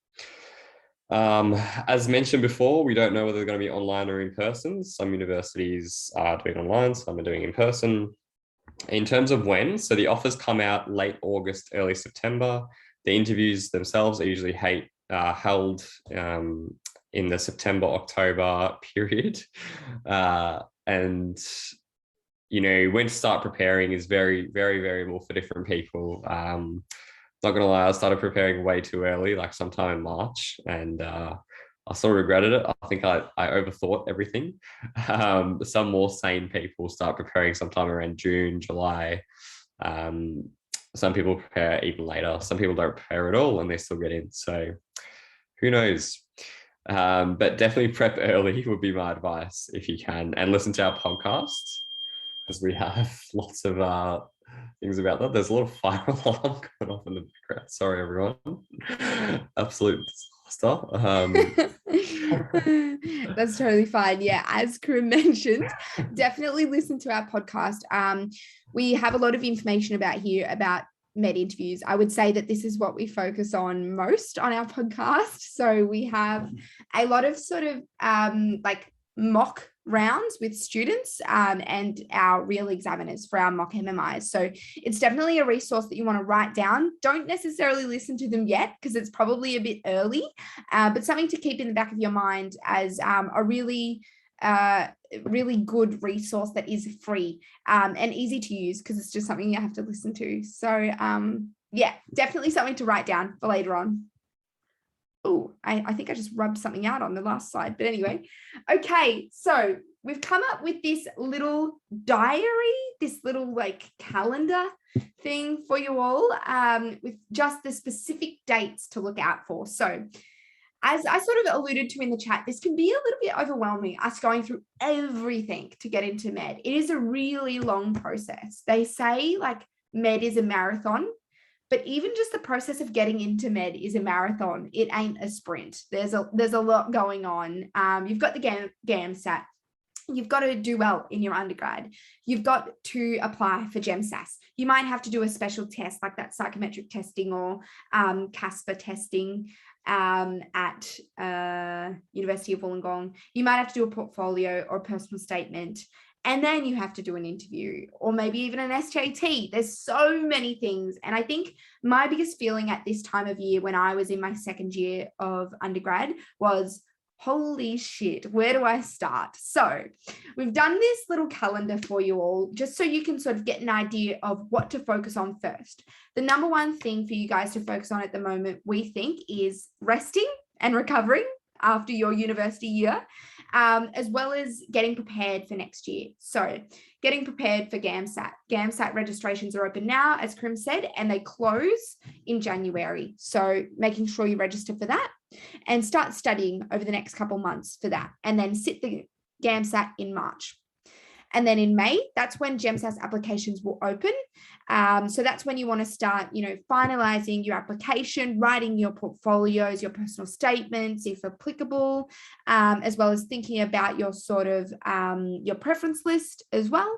As mentioned before, we don't know whether they're going to be online or in person. Some universities are doing online, some are doing in person. In terms of when, so the offers come out late August, early September. The interviews themselves are usually held in the September-October period. And, when to start preparing is very, very variable for different people. Not going to lie, I started preparing way too early, like sometime in March, and I sort of regretted it. I think I overthought everything. Some more sane people start preparing sometime around June, July. Some people prepare even later. Some people don't prepare at all and they still get in. So who knows? But definitely prep early would be my advice if you can, and listen to our podcast because we have lots of things about that. There's a lot of fire alarm going off in the background. Sorry, everyone. Absolute stuff. That's totally fine. Yeah, as Karim mentioned, definitely listen to our podcast. We have a lot of information about med interviews. I would say that this is what we focus on most on our podcast. So we have a lot of sort of like mock rounds with students and our real examiners for our mock MMIs. So it's definitely a resource that you want to write down. Don't necessarily listen to them yet because it's probably a bit early, but something to keep in the back of your mind as a really good resource that is free and easy to use because it's just something you have to listen to. So yeah, definitely something to write down for later on. Oh, I think I just rubbed something out on the last slide, but anyway. Okay, so we've come up with this little diary, this little like calendar thing for you all with just the specific dates to look out for. So as I sort of alluded to in the chat, this can be a little bit overwhelming, us going through everything to get into med. It is a really long process. They say like med is a marathon, but even just the process of getting into med is a marathon. It ain't a sprint. There's a lot going on. You've got the GAMSAT. You've got to do well in your undergrad. You've got to apply for GEMSAS. You might have to do a special test like that psychometric testing or CASPA testing at University of Wollongong. You might have to do a portfolio or a personal statement. And then you have to do an interview or maybe even an SJT. There's so many things. And I think my biggest feeling at this time of year when I was in my second year of undergrad was, holy shit, where do I start? So we've done this little calendar for you all, just so you can sort of get an idea of what to focus on first. The number one thing for you guys to focus on at the moment, we think, is resting and recovering after your university year, as well as getting prepared for next year. So getting prepared for GAMSAT. GAMSAT registrations are open now, as Karim said, and they close in January. So making sure you register for that and start studying over the next couple months for that, and then sit the GAMSAT in March. And then in May, that's when GEMSAS applications will open. So that's when you want to start, finalizing your application, writing your portfolios, your personal statements, if applicable, as well as thinking about your sort of your preference list as well.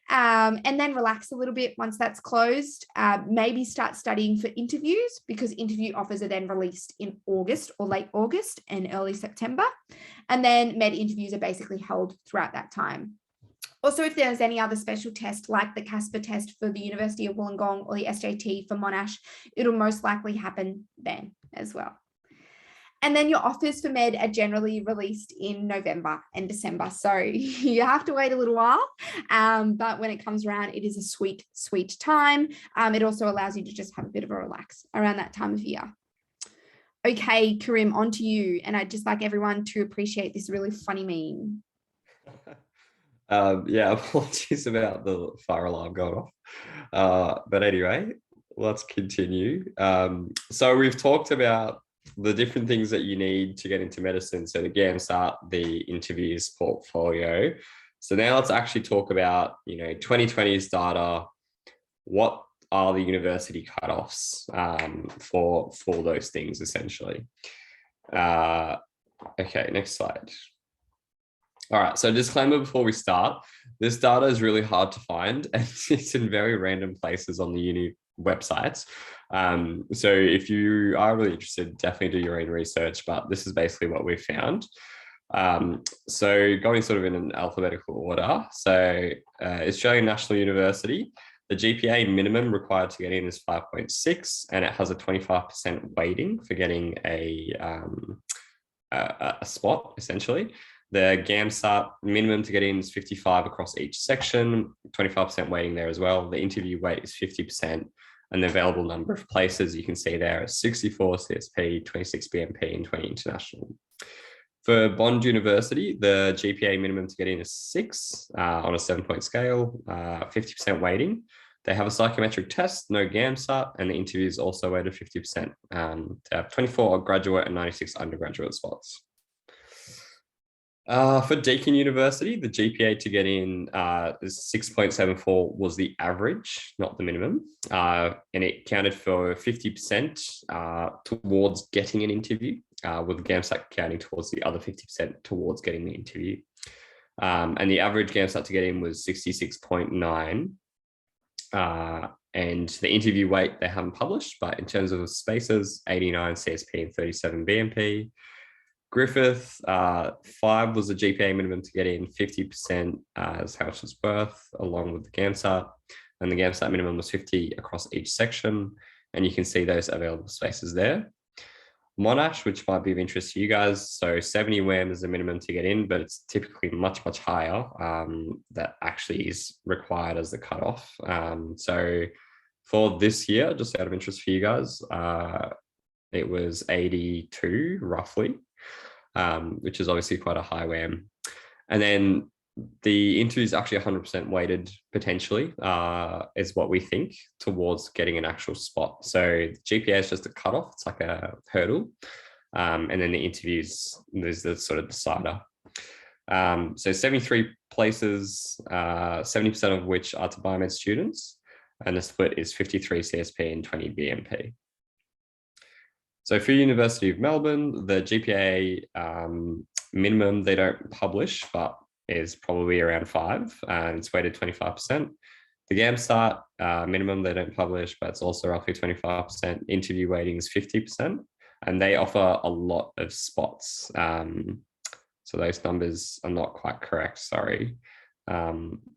And then relax a little bit once that's closed. Maybe start studying for interviews because interview offers are then released in August or late August and early September. And then med interviews are basically held throughout that time. Also, if there's any other special test like the CASPA test for the University of Wollongong or the SJT for Monash, it'll most likely happen then as well. And then your offers for med are generally released in November and December. So you have to wait a little while. But when it comes around, it is a sweet, sweet time. It also allows you to just have a bit of a relax around that time of year. Okay, Karim, on to you. And I'd just like everyone to appreciate this really funny meme. Yeah, apologies about the fire alarm going off. But anyway, let's continue. So we've talked about the different things that you need to get into medicine. So the GAMSAT, the interviews, portfolio. So now let's actually talk about, 2020's data. What are the university cutoffs for those things, essentially? Okay, next slide. All right, so disclaimer before we start, this data is really hard to find and it's in very random places on the uni websites. So if you are really interested, definitely do your own research, but this is basically what we found. So going sort of in an alphabetical order, so Australian National University, the GPA minimum required to get in is 5.6, and it has a 25% weighting for getting a spot, essentially. The GAMSAT minimum to get in is 55 across each section, 25% weighting there as well. The interview weight is 50%, and the available number of places you can see there is 64 CSP, 26 BMP, and 20 international. For Bond University, the GPA minimum to get in is 6 on a 7-point scale, 50% weighting. They have a psychometric test, no GAMSAT, and the interview is also weighted 50%. They have 24 graduate and 96 undergraduate spots. For Deakin University, the GPA to get in is 6.74 was the average, not the minimum. And it counted for 50% towards getting an interview, with GAMSAT counting towards the other 50% towards getting the interview. And the average GAMSAT to get in was 66.9. And the interview weight they haven't published, but in terms of spaces, 89 CSP and 37 BMP. Griffith, 5 was the GPA minimum to get in, 50% as how much it's worth, along with the GAMSAT. And the GAMSAT minimum was 50 across each section. And you can see those available spaces there. Monash, which might be of interest to you guys. So 70 WAM is the minimum to get in, but it's typically much, much higher. That actually is required as the cutoff. So for this year, just out of interest for you guys, it was 82 roughly, which is obviously quite a high WAM. And then the interview is actually 100% weighted potentially, is what we think, towards getting an actual spot. So the GPA is just a cutoff. It's like a hurdle. And then the interviews, there's the sort of decider. So 73 places, 70% of which are to biomed students. And the split is 53 CSP and 20 BMP. So for University of Melbourne, the GPA minimum, they don't publish, but is probably around 5, and it's weighted 25%. The GAMSAT minimum, they don't publish, but it's also roughly 25%. Interview weighting is 50%, and they offer a lot of spots. So those numbers are not quite correct, sorry.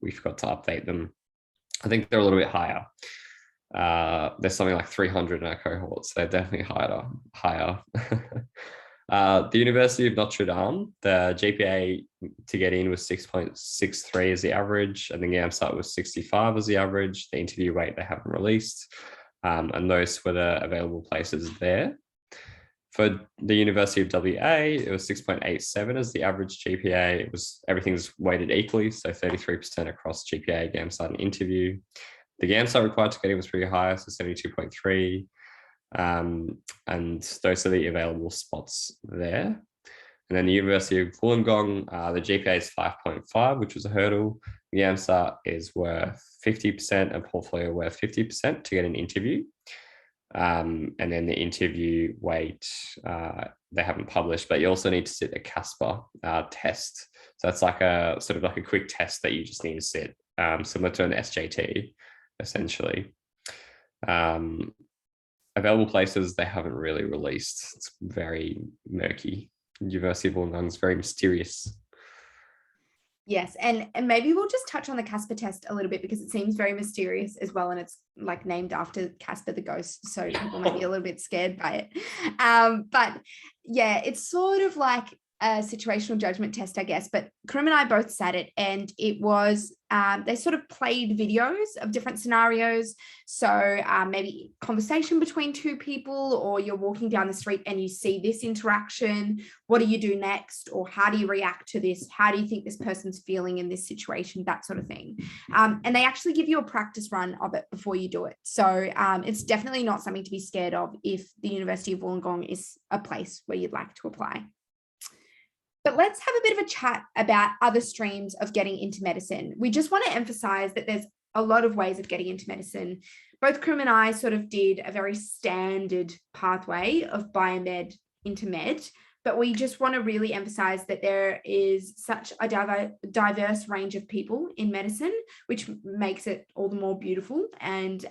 We forgot to update them. I think they're a little bit higher. There's something like 300 in our cohort, so they're definitely higher. The University of Notre Dame, the GPA to get in was 6.63 as the average, and the GAMSAT was 65 as the average. The interview weight they haven't released, and those were the available places there. For the University of WA, it was 6.87 as the average GPA. It was, everything's weighted equally, so 33% across GPA, GAMSAT, and interview. The GAMSAT required to get in was pretty high, so 72.3. And those are the available spots there. And then the University of Wollongong, the GPA is 5.5, which was a hurdle. The GAMSAT is worth 50% and portfolio worth 50% to get an interview. And then the interview weight, they haven't published, but you also need to sit a CASPA test. So that's like a sort of like a quick test that you just need to sit, similar to an SJT, essentially. Available places they haven't really released. It's very murky. University of Wollongong is very mysterious. Yes, and maybe we'll just touch on the Casper test a little bit, because it seems very mysterious as well, and it's like named after Casper the ghost, so people might be a little bit scared by it. But yeah, it's sort of like a situational judgment test, I guess. But Karim and I both sat it, and it was they sort of played videos of different scenarios. So maybe conversation between two people, or you're walking down the street and you see this interaction. What do you do next? Or how do you react to this? How do you think this person's feeling in this situation? That sort of thing. And they actually give you a practice run of it before you do it. So it's definitely not something to be scared of if the University of Wollongong is a place where you'd like to apply. But let's have a bit of a chat about other streams of getting into medicine. We just want to emphasize that there's a lot of ways of getting into medicine. Both Karim and I sort of did a very standard pathway of biomed into med, but we just want to really emphasize that there is such a diverse range of people in medicine, which makes it all the more beautiful. And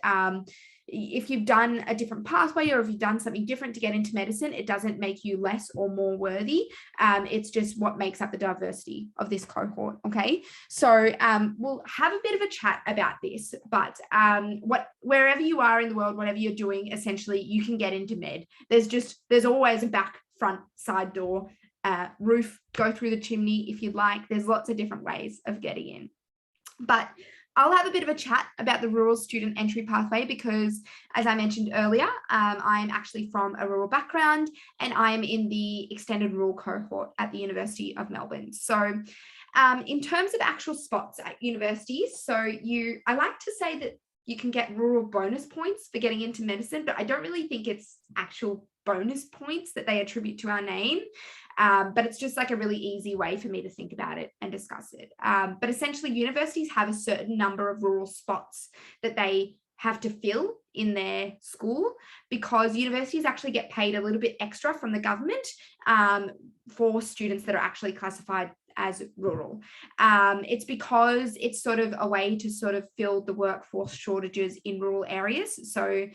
if you've done a different pathway, or if you've done something different to get into medicine, it doesn't make you less or more worthy. It's just what makes up the diversity of this cohort. Okay, so we'll have a bit of a chat about this, but wherever you are in the world, whatever you're doing, essentially you can get into med. There's always a back, front, side door, roof, go through the chimney if you'd like. There's lots of different ways of getting in. But I'll have a bit of a chat about the rural student entry pathway, because as I mentioned earlier, I'm actually from a rural background, and I'm in the extended rural cohort at the University of Melbourne. So in terms of actual spots at universities, I like to say that you can get rural bonus points for getting into medicine, but I don't really think it's actual bonus points that they attribute to our name. But it's just like a really easy way for me to think about it and discuss it. But essentially, universities have a certain number of rural spots that they have to fill in their school, because universities actually get paid a little bit extra from the government for students that are actually classified as rural. It's because it's sort of a way to sort of fill the workforce shortages in rural areas. So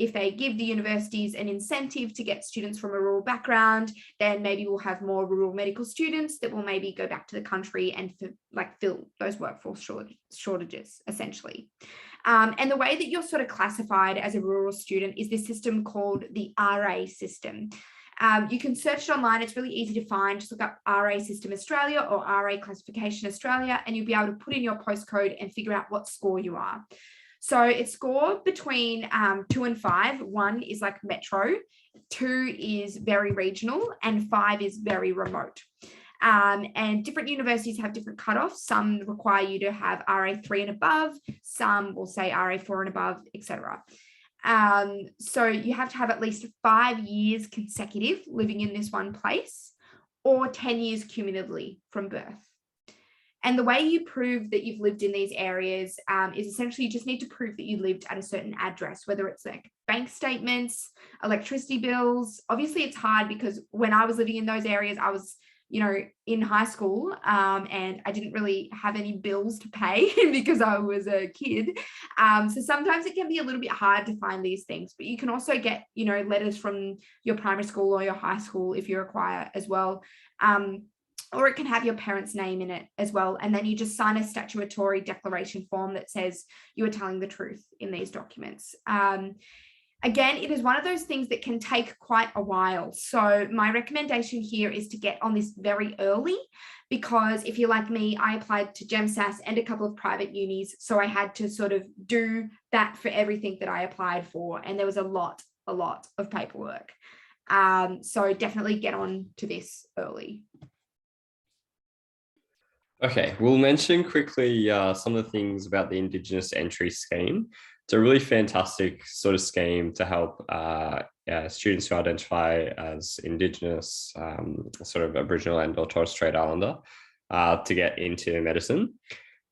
if they give the universities an incentive to get students from a rural background, then maybe we'll have more rural medical students that will maybe go back to the country and fill those workforce shortages, essentially. And the way that you're sort of classified as a rural student is this system called the RA system. You can search it online. It's really easy to find. Just look up RA System Australia or RA Classification Australia, and you'll be able to put in your postcode and figure out what score you are. So it's scored between 2 and 5. 1 is like metro, 2 is very regional, and 5 is very remote. And different universities have different cutoffs. Some require you to have RA3 and above. Some will say RA4 and above, etc. So you have to have at least 5 years consecutive living in this one place, or 10 years cumulatively from birth. And the way you prove that you've lived in these areas is essentially you just need to prove that you lived at a certain address, whether it's like bank statements, electricity bills. Obviously, it's hard because when I was living in those areas, I was, in high school, and I didn't really have any bills to pay because I was a kid. So sometimes it can be a little bit hard to find these things, but you can also get, letters from your primary school or your high school if you require as well. Or it can have your parents' name in it as well. And then you just sign a statutory declaration form that says you are telling the truth in these documents. Again, it is one of those things that can take quite a while. So my recommendation here is to get on this very early, because if you're like me, I applied to GEMSAS and a couple of private unis. So I had to sort of do that for everything that I applied for. And there was a lot of paperwork. So definitely get on to this early. Okay, we'll mention quickly some of the things about the Indigenous entry scheme. It's a really fantastic sort of scheme to help students who identify as Indigenous, sort of Aboriginal and or Torres Strait Islander, to get into medicine.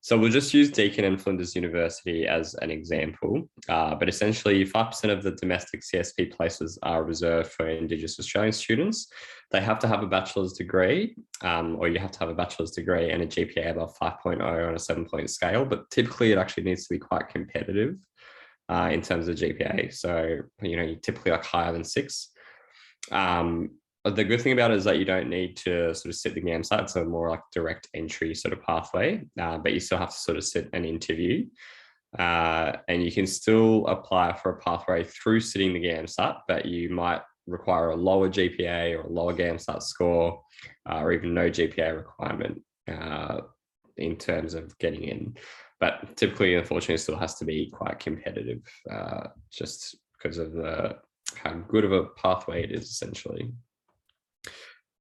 So we'll just use Deakin and Flinders University as an example, but essentially 5% of the domestic CSP places are reserved for Indigenous Australian students. They have to have a bachelor's degree, or you have to have a bachelor's degree and a GPA above 5.0 on a 7-point scale, but typically it actually needs to be quite competitive in terms of GPA. So, you typically like higher than 6. The good thing about it is that you don't need to sort of sit the GAMSAT. It's a more like direct entry sort of pathway, but you still have to sort of sit an interview. And you can still apply for a pathway through sitting the GAMSAT, but you might require a lower GPA or a lower GAMSAT score, or even no GPA requirement in terms of getting in. But typically, unfortunately, it still has to be quite competitive, just because of how good of a pathway it is, essentially.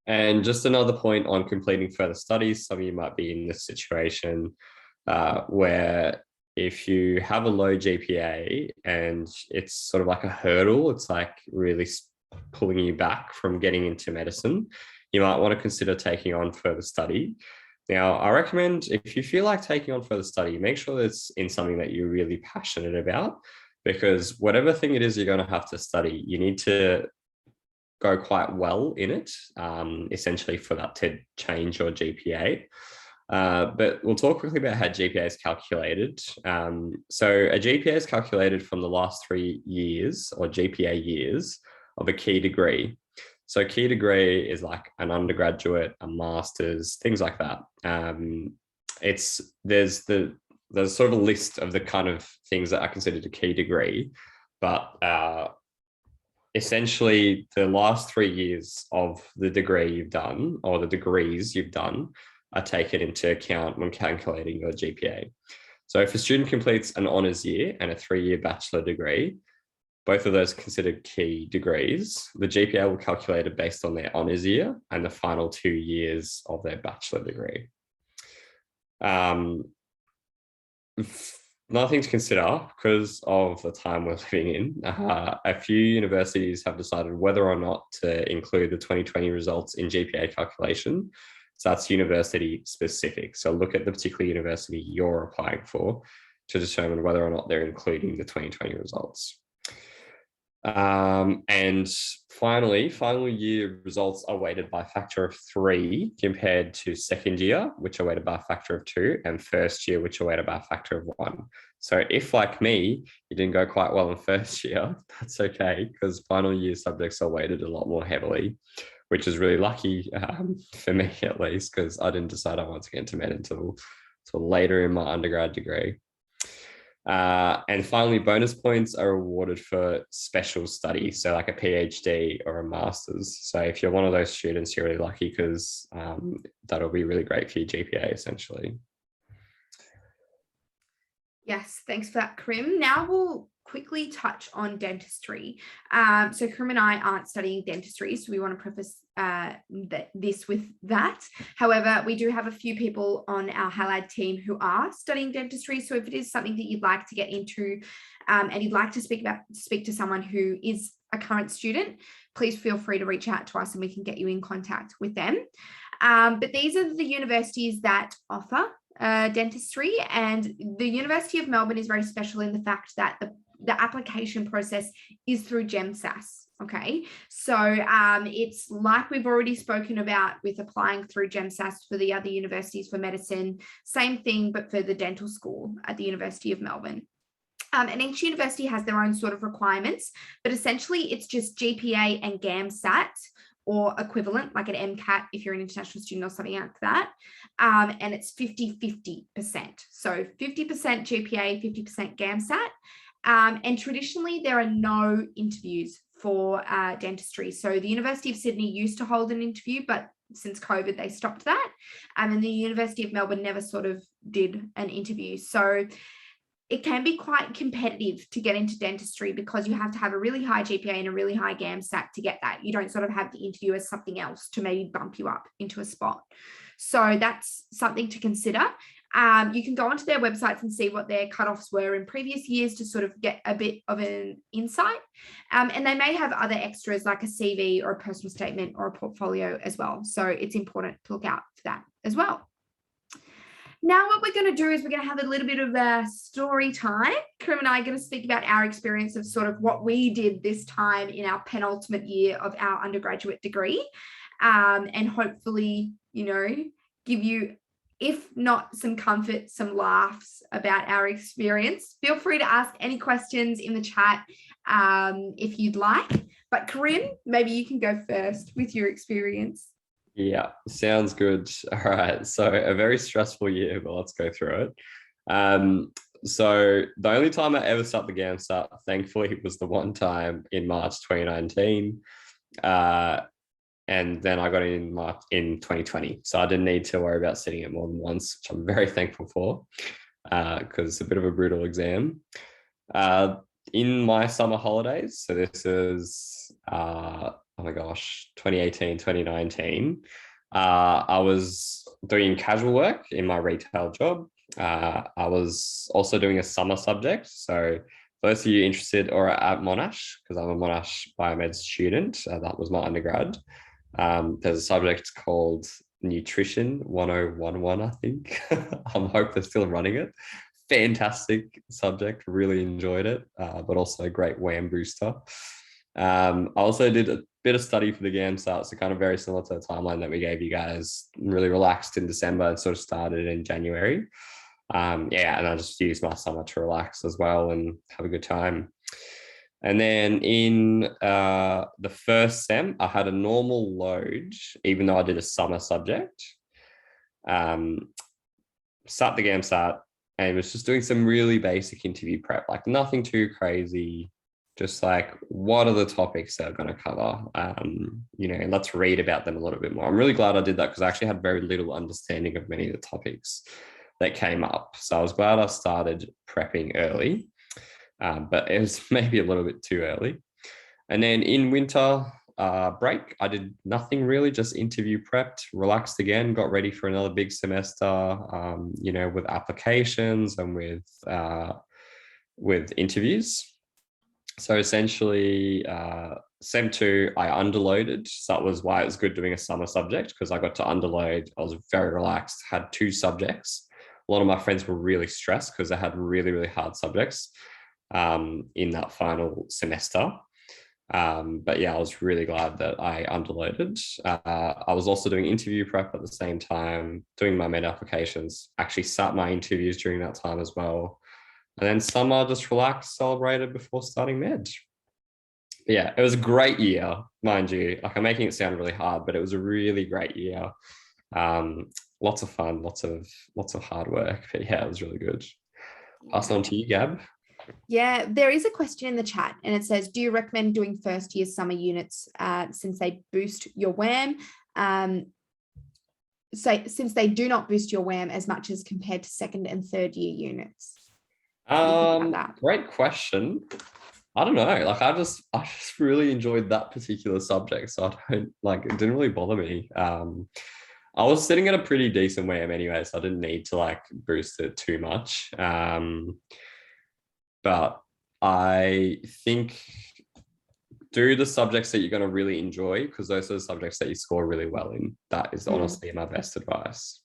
And just another point on completing further studies, some of you might be in this situation where if you have a low GPA and it's sort of like a hurdle, it's like really pulling you back from getting into medicine, you might want to consider taking on further study. Now, I recommend if you feel like taking on further study, make sure that it's in something that you're really passionate about, because whatever thing it is you're going to have to study, you need to go quite well in it, essentially for that to change your GPA. But we'll talk quickly about how GPA is calculated. So a GPA is calculated from the last 3 years or GPA years of a key degree. So key degree is like an undergraduate, a master's, things like that. There's sort of a list of the kind of things that are considered a key degree, but essentially the last 3 years of the degree you've done or the degrees you've done are taken into account when calculating your GPA. So if a student completes an honours year and a 3-year bachelor degree, both of those are considered key degrees. The GPA will be calculated based on their honours year and the final 2 years of their bachelor degree. Another thing to consider, because of the time we're living in, a few universities have decided whether or not to include the 2020 results in GPA calculation. So that's university specific. So look at the particular university you're applying for to determine whether or not they're including the 2020 results. And finally, final year results are weighted by a factor of 3 compared to second year, which are weighted by a factor of 2, and first year, which are weighted by a factor of 1. So if, like me, you didn't go quite well in first year, that's okay, because final year subjects are weighted a lot more heavily, which is really lucky for me, at least, because I didn't decide I wanted to get into med until later in my undergrad degree. And finally, bonus points are awarded for special study, so like a PhD or a master's. So if you're one of those students, you're really lucky, because that'll be really great for your GPA, essentially. Yes, thanks for that, Krim. Now we'll quickly touch on dentistry. So Krim and I aren't studying dentistry, so we want to preface this with that. However, we do have a few people on our Halad team who are studying dentistry. So if it is something that you'd like to get into and you'd like to speak to someone who is a current student, please feel free to reach out to us and we can get you in contact with them. But these are the universities that offer dentistry, and the University of Melbourne is very special in the fact that the application process is through GAMSAT. Okay, so it's like we've already spoken about with applying through GAMSAT for the other universities for medicine, same thing, but for the dental school at the University of Melbourne. And each university has their own sort of requirements, but essentially it's just GPA and GAMSAT, or equivalent, like an MCAT if you're an international student or something like that. And it's 50-50%. So 50% GPA, 50% GAMSAT. And traditionally, there are no interviews for dentistry. So the University of Sydney used to hold an interview, but since COVID, they stopped that. And the University of Melbourne never sort of did an interview. So it can be quite competitive to get into dentistry because you have to have a really high GPA and a really high GAMSAT to get that. You don't sort of have the interview as something else to maybe bump you up into a spot. So that's something to consider. You can go onto their websites and see what their cutoffs were in previous years to sort of get a bit of an insight. And they may have other extras like a CV or a personal statement or a portfolio as well. So it's important to look out for that as well. Now what we're going to do is we're going to have a little bit of a story time. Krim and I are going to speak about our experience of sort of what we did this time in our penultimate year of our undergraduate degree, and hopefully, you know, give you, if not some comfort, some laughs about our experience. Feel free to ask any questions in the chat if you'd like. But Krim, maybe you can go first with your experience. Yeah, sounds good. All right. So a very stressful year, but let's go through it. So the only time I ever sat the GAMSAT, thankfully, was the one time in March 2019. And then I got in March in 2020. So I didn't need to worry about sitting it more than once, which I'm very thankful for, because it's a bit of a brutal exam. In my summer holidays, so this is oh my gosh, 2018, 2019, I was doing casual work in my retail job. I was also doing a summer subject. So those of you interested or at Monash, because I'm a Monash biomed student, that was my undergrad. There's a subject called Nutrition 1011, I think. I hope they're still running it. Fantastic subject, really enjoyed it, but also a great wham booster. I also did a bit of study for the GAMSAT, so kind of very similar to the timeline that we gave you guys. Really relaxed in December and sort of started in January. Yeah, and I just used my summer to relax as well and have a good time. And then in the first sem, I had a normal load, even though I did a summer subject. Sat the GAMSAT and was just doing some really basic interview prep, like nothing too crazy. Just like, what are the topics they're going to cover? You know, let's read about them a little bit more. I'm really glad I did that because I actually had very little understanding of many of the topics that came up. So I was glad I started prepping early, but it was maybe a little bit too early. And then in winter break, I did nothing really, just interview prepped, relaxed again, got ready for another big semester, you know, with applications and with interviews. So essentially, Sem 2, I underloaded. So that was why it was good doing a summer subject, because I got to underload. I was very relaxed, had 2 subjects. A lot of my friends were really stressed because they had really, really hard subjects in that final semester. But yeah, I was really glad that I underloaded. I was also doing interview prep at the same time, doing my med applications, actually sat my interviews during that time as well. And then summer, just relaxed, celebrated before starting med. Yeah, it was a great year, mind you. Like, I'm making it sound really hard, but it was a really great year. Lots of fun, lots of hard work. But yeah, it was really good. Pass on to you, Gab. Yeah, there is a question in the chat and it says, do you recommend doing first year summer units since they boost your WAM? So since they do not boost your WAM as much as compared to second and third year units. Great question. I don't know. Like, I just really enjoyed that particular subject. So I don't like, it didn't really bother me. I was sitting at a pretty decent WAM anyway, so I didn't need to like boost it too much. But I think do the subjects that you're going to really enjoy, because those are the subjects that you score really well in. That is honestly my best advice.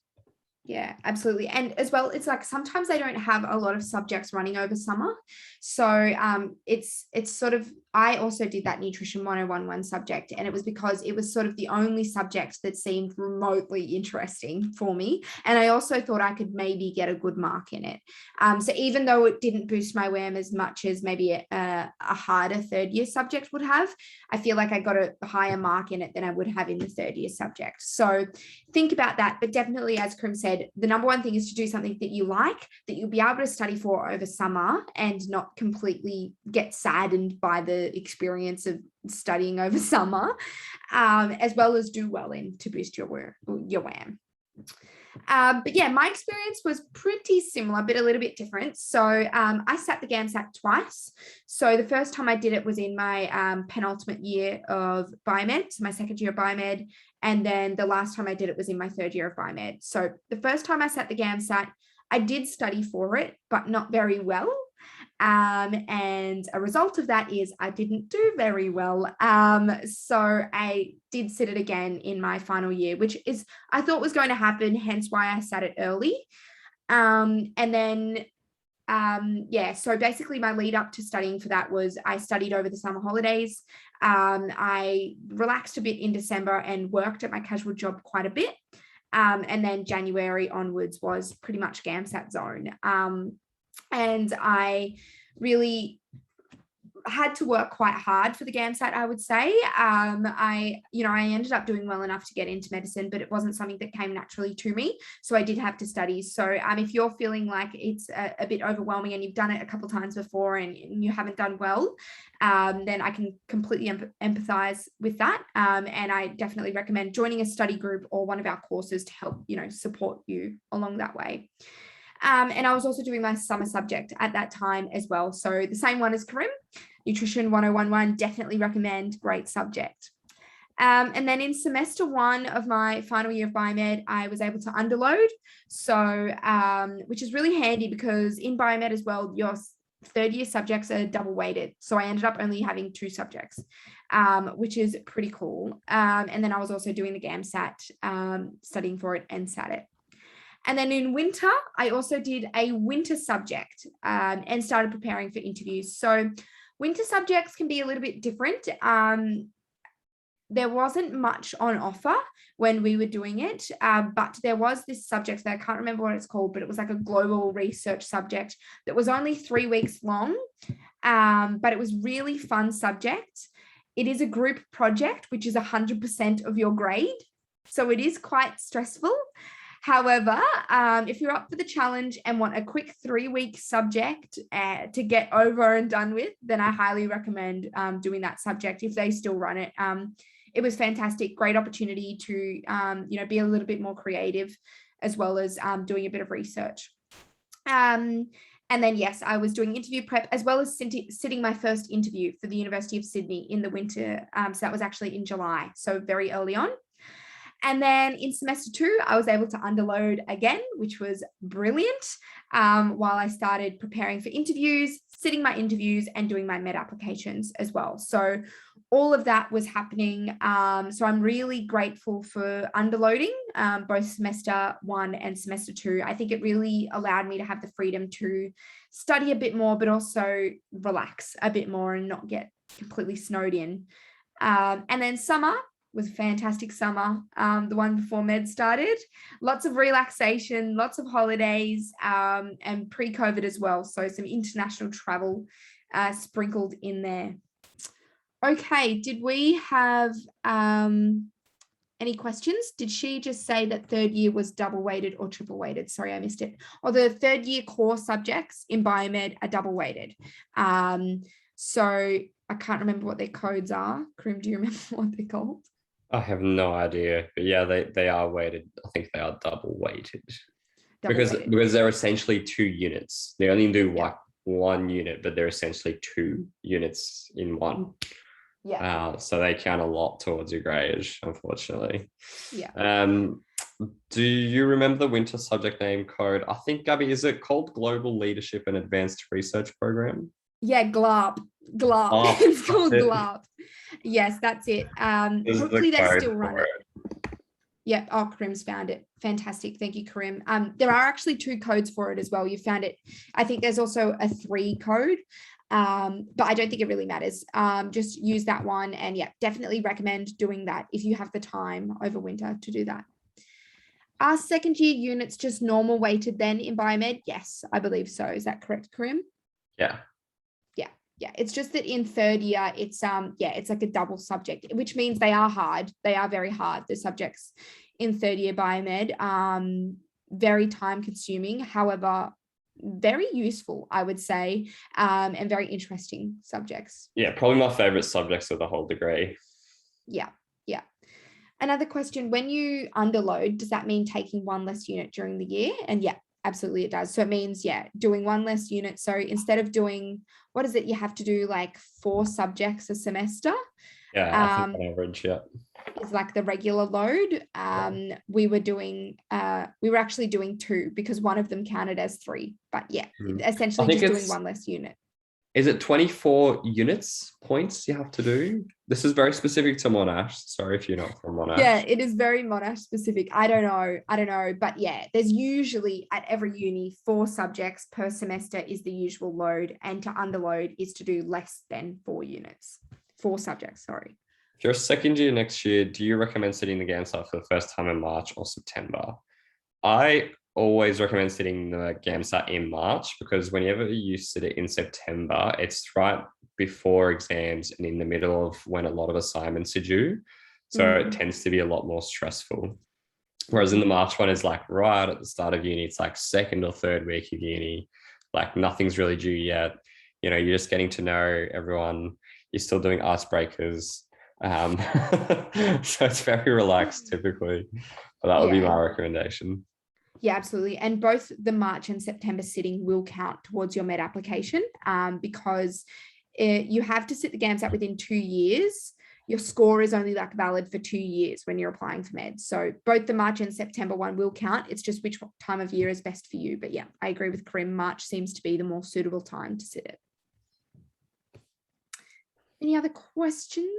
Yeah, absolutely. And as well, it's like sometimes they don't have a lot of subjects running over summer. So it's sort of, I also did that nutrition 101 subject, and it was because it was sort of the only subject that seemed remotely interesting for me. And I also thought I could maybe get a good mark in it. So even though it didn't boost my WAM as much as maybe a harder third year subject would have, I feel like I got a higher mark in it than I would have in the third year subject. So think about that. But definitely, as Krim said, the number one thing is to do something that you like, that you'll be able to study for over summer and not completely get saddened by the experience of studying over summer, as well as do well in to boost your WAM. But yeah, my experience was pretty similar, but a little bit different. So I sat the GAMSAT twice. So the first time I did it was in my penultimate year of biomed, so my second year of biomed. And then the last time I did it was in my third year of biomed. So the first time I sat the GAMSAT, I did study for it, but not very well. And a result of that is I didn't do very well. So I did sit it again in my final year, which is, I thought was going to happen, hence why I sat it early. And then, yeah, so basically my lead up to studying for that was I studied over the summer holidays. I relaxed a bit in December and worked at my casual job quite a bit. And then January onwards was pretty much GAMSAT zone. And I really had to work quite hard for the GAMSAT, I would say. I ended up doing well enough to get into medicine, but it wasn't something that came naturally to me. So I did have to study. So if you're feeling like it's a bit overwhelming and you've done it a couple of times before and you haven't done well, then I can completely empathize with that. And I definitely recommend joining a study group or one of our courses to help, support you along that way. And I was also doing my summer subject at that time as well. So the same one as Karim, Nutrition 101, definitely recommend, great subject. And then in semester one of my final year of biomed, I was able to underload. So, which is really handy because in biomed as well, your third year subjects are double weighted. So I ended up only having 2 subjects, which is pretty cool. And then I was also doing the GAMSAT, studying for it and sat it. And then in winter, I also did a winter subject and started preparing for interviews. So winter subjects can be a little bit different. There wasn't much on offer when we were doing it, but there was this subject that I can't remember what it's called, but it was like a global research subject that was only 3 weeks long, but it was really fun subject. It is a group project, which is 100% of your grade. So it is quite stressful. However, if you're up for the challenge and want a quick 3-week subject to get over and done with, then I highly recommend doing that subject if they still run it. It was fantastic, great opportunity to, be a little bit more creative as well as doing a bit of research. And then, yes, I was doing interview prep as well as sitting my first interview for the University of Sydney in the winter. So that was actually in July, so very early on. And then in semester 2, I was able to underload again, which was brilliant, while I started preparing for interviews, sitting my interviews and doing my med applications as well. So all of that was happening. So I'm really grateful for underloading both semester 1 and semester 2. I think it really allowed me to have the freedom to study a bit more, but also relax a bit more and not get completely snowed in. And then summer was a fantastic summer, the one before med started. Lots of relaxation, lots of holidays, and pre-COVID as well. So some international travel sprinkled in there. Okay, did we have any questions? Did she just say that third year was double weighted or triple weighted? Sorry, I missed it. Or the third year core subjects in biomed are double weighted. So I can't remember what their codes are. Karim, do you remember what they're called? I have no idea, but yeah, they are weighted. I think they are double weighted because they're essentially 2 units. They only do like 1 unit, but they're essentially 2 units in one. Yeah. So they count a lot towards your grade, unfortunately. Yeah. Do you remember the winter subject name code? I think, Gabby, is it called Global Leadership and Advanced Research Program? Yeah, GLARP. Oh, It's called GLARP. Yes, that's it. Hopefully they still run it. Yeah. Oh, Karim's found it. Fantastic. Thank you, Karim. There are actually 2 codes for it as well. You found it. I think there's also a 3 code, but I don't think it really matters. Just use that one, and yeah, definitely recommend doing that if you have the time over winter to do that. Are second year units just normal weighted then in biomed? Yes, I believe so. Is that correct, Karim? Yeah. Yeah, it's just that in third year, it's it's like a double subject, which means they are hard. They are very hard, the subjects in third year biomed. Very time consuming, however, very useful, I would say, and very interesting subjects. Yeah, probably my favorite subjects of the whole degree. Yeah. Another question, when you underload, does that mean taking 1 less unit during the year? And yeah, absolutely it does. So it means, doing 1 less unit. So instead of doing, what is it? You have to do like 4 subjects a semester. Yeah, I think on average, yeah. Is like the regular load. We were actually doing 2 because one of them counted as 3. But yeah, essentially just doing 1 less unit. Is it 24 units points you have to do? This is very specific to Monash. Sorry if you're not from Monash. Yeah, it is very Monash specific. I don't know. But yeah, there's usually at every uni 4 subjects per semester is the usual load. And to underload is to do less than 4 units. 4 subjects, sorry. If you're a second year next year, do you recommend sitting the GAMSAT for the first time in March or September? I always recommend sitting the GAMSAT in March, because whenever you sit it in September, it's right before exams and in the middle of when a lot of assignments are due. So it tends to be a lot more stressful. Whereas in the March one is like right at the start of uni, it's like second or third week of uni, like nothing's really due yet. You know, you're just getting to know everyone. You're still doing icebreakers. So it's very relaxed typically, but that would be my recommendation. Yeah, absolutely. And both the March and September sitting will count towards your med application, because you have to sit the GAMSAT within 2 years. Your score is only like valid for 2 years when you're applying for med. So both the March and September one will count. It's just which time of year is best for you. But yeah, I agree with Karim. March seems to be the more suitable time to sit it. Any other questions?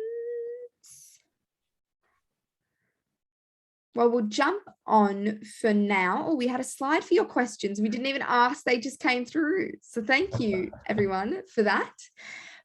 Well, we'll jump on for now. Oh, we had a slide for your questions. We didn't even ask, they just came through. So thank you, everyone, for that.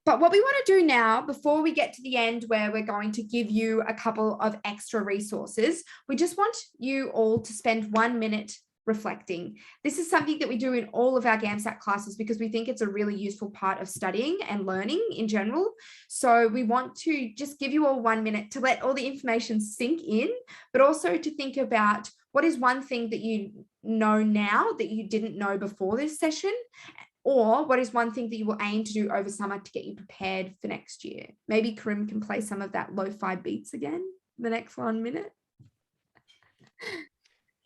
But what we want to do now, before we get to the end where we're going to give you a couple of extra resources, we just want you all to spend 1 minute reflecting. This is something that we do in all of our GAMSAT classes because we think it's a really useful part of studying and learning in general. So we want to just give you all 1 minute to let all the information sink in, but also to think about what is one thing that you know now that you didn't know before this session, or what is one thing that you will aim to do over summer to get you prepared for next year. Maybe Karim can play some of that lo-fi beats again the next 1 minute.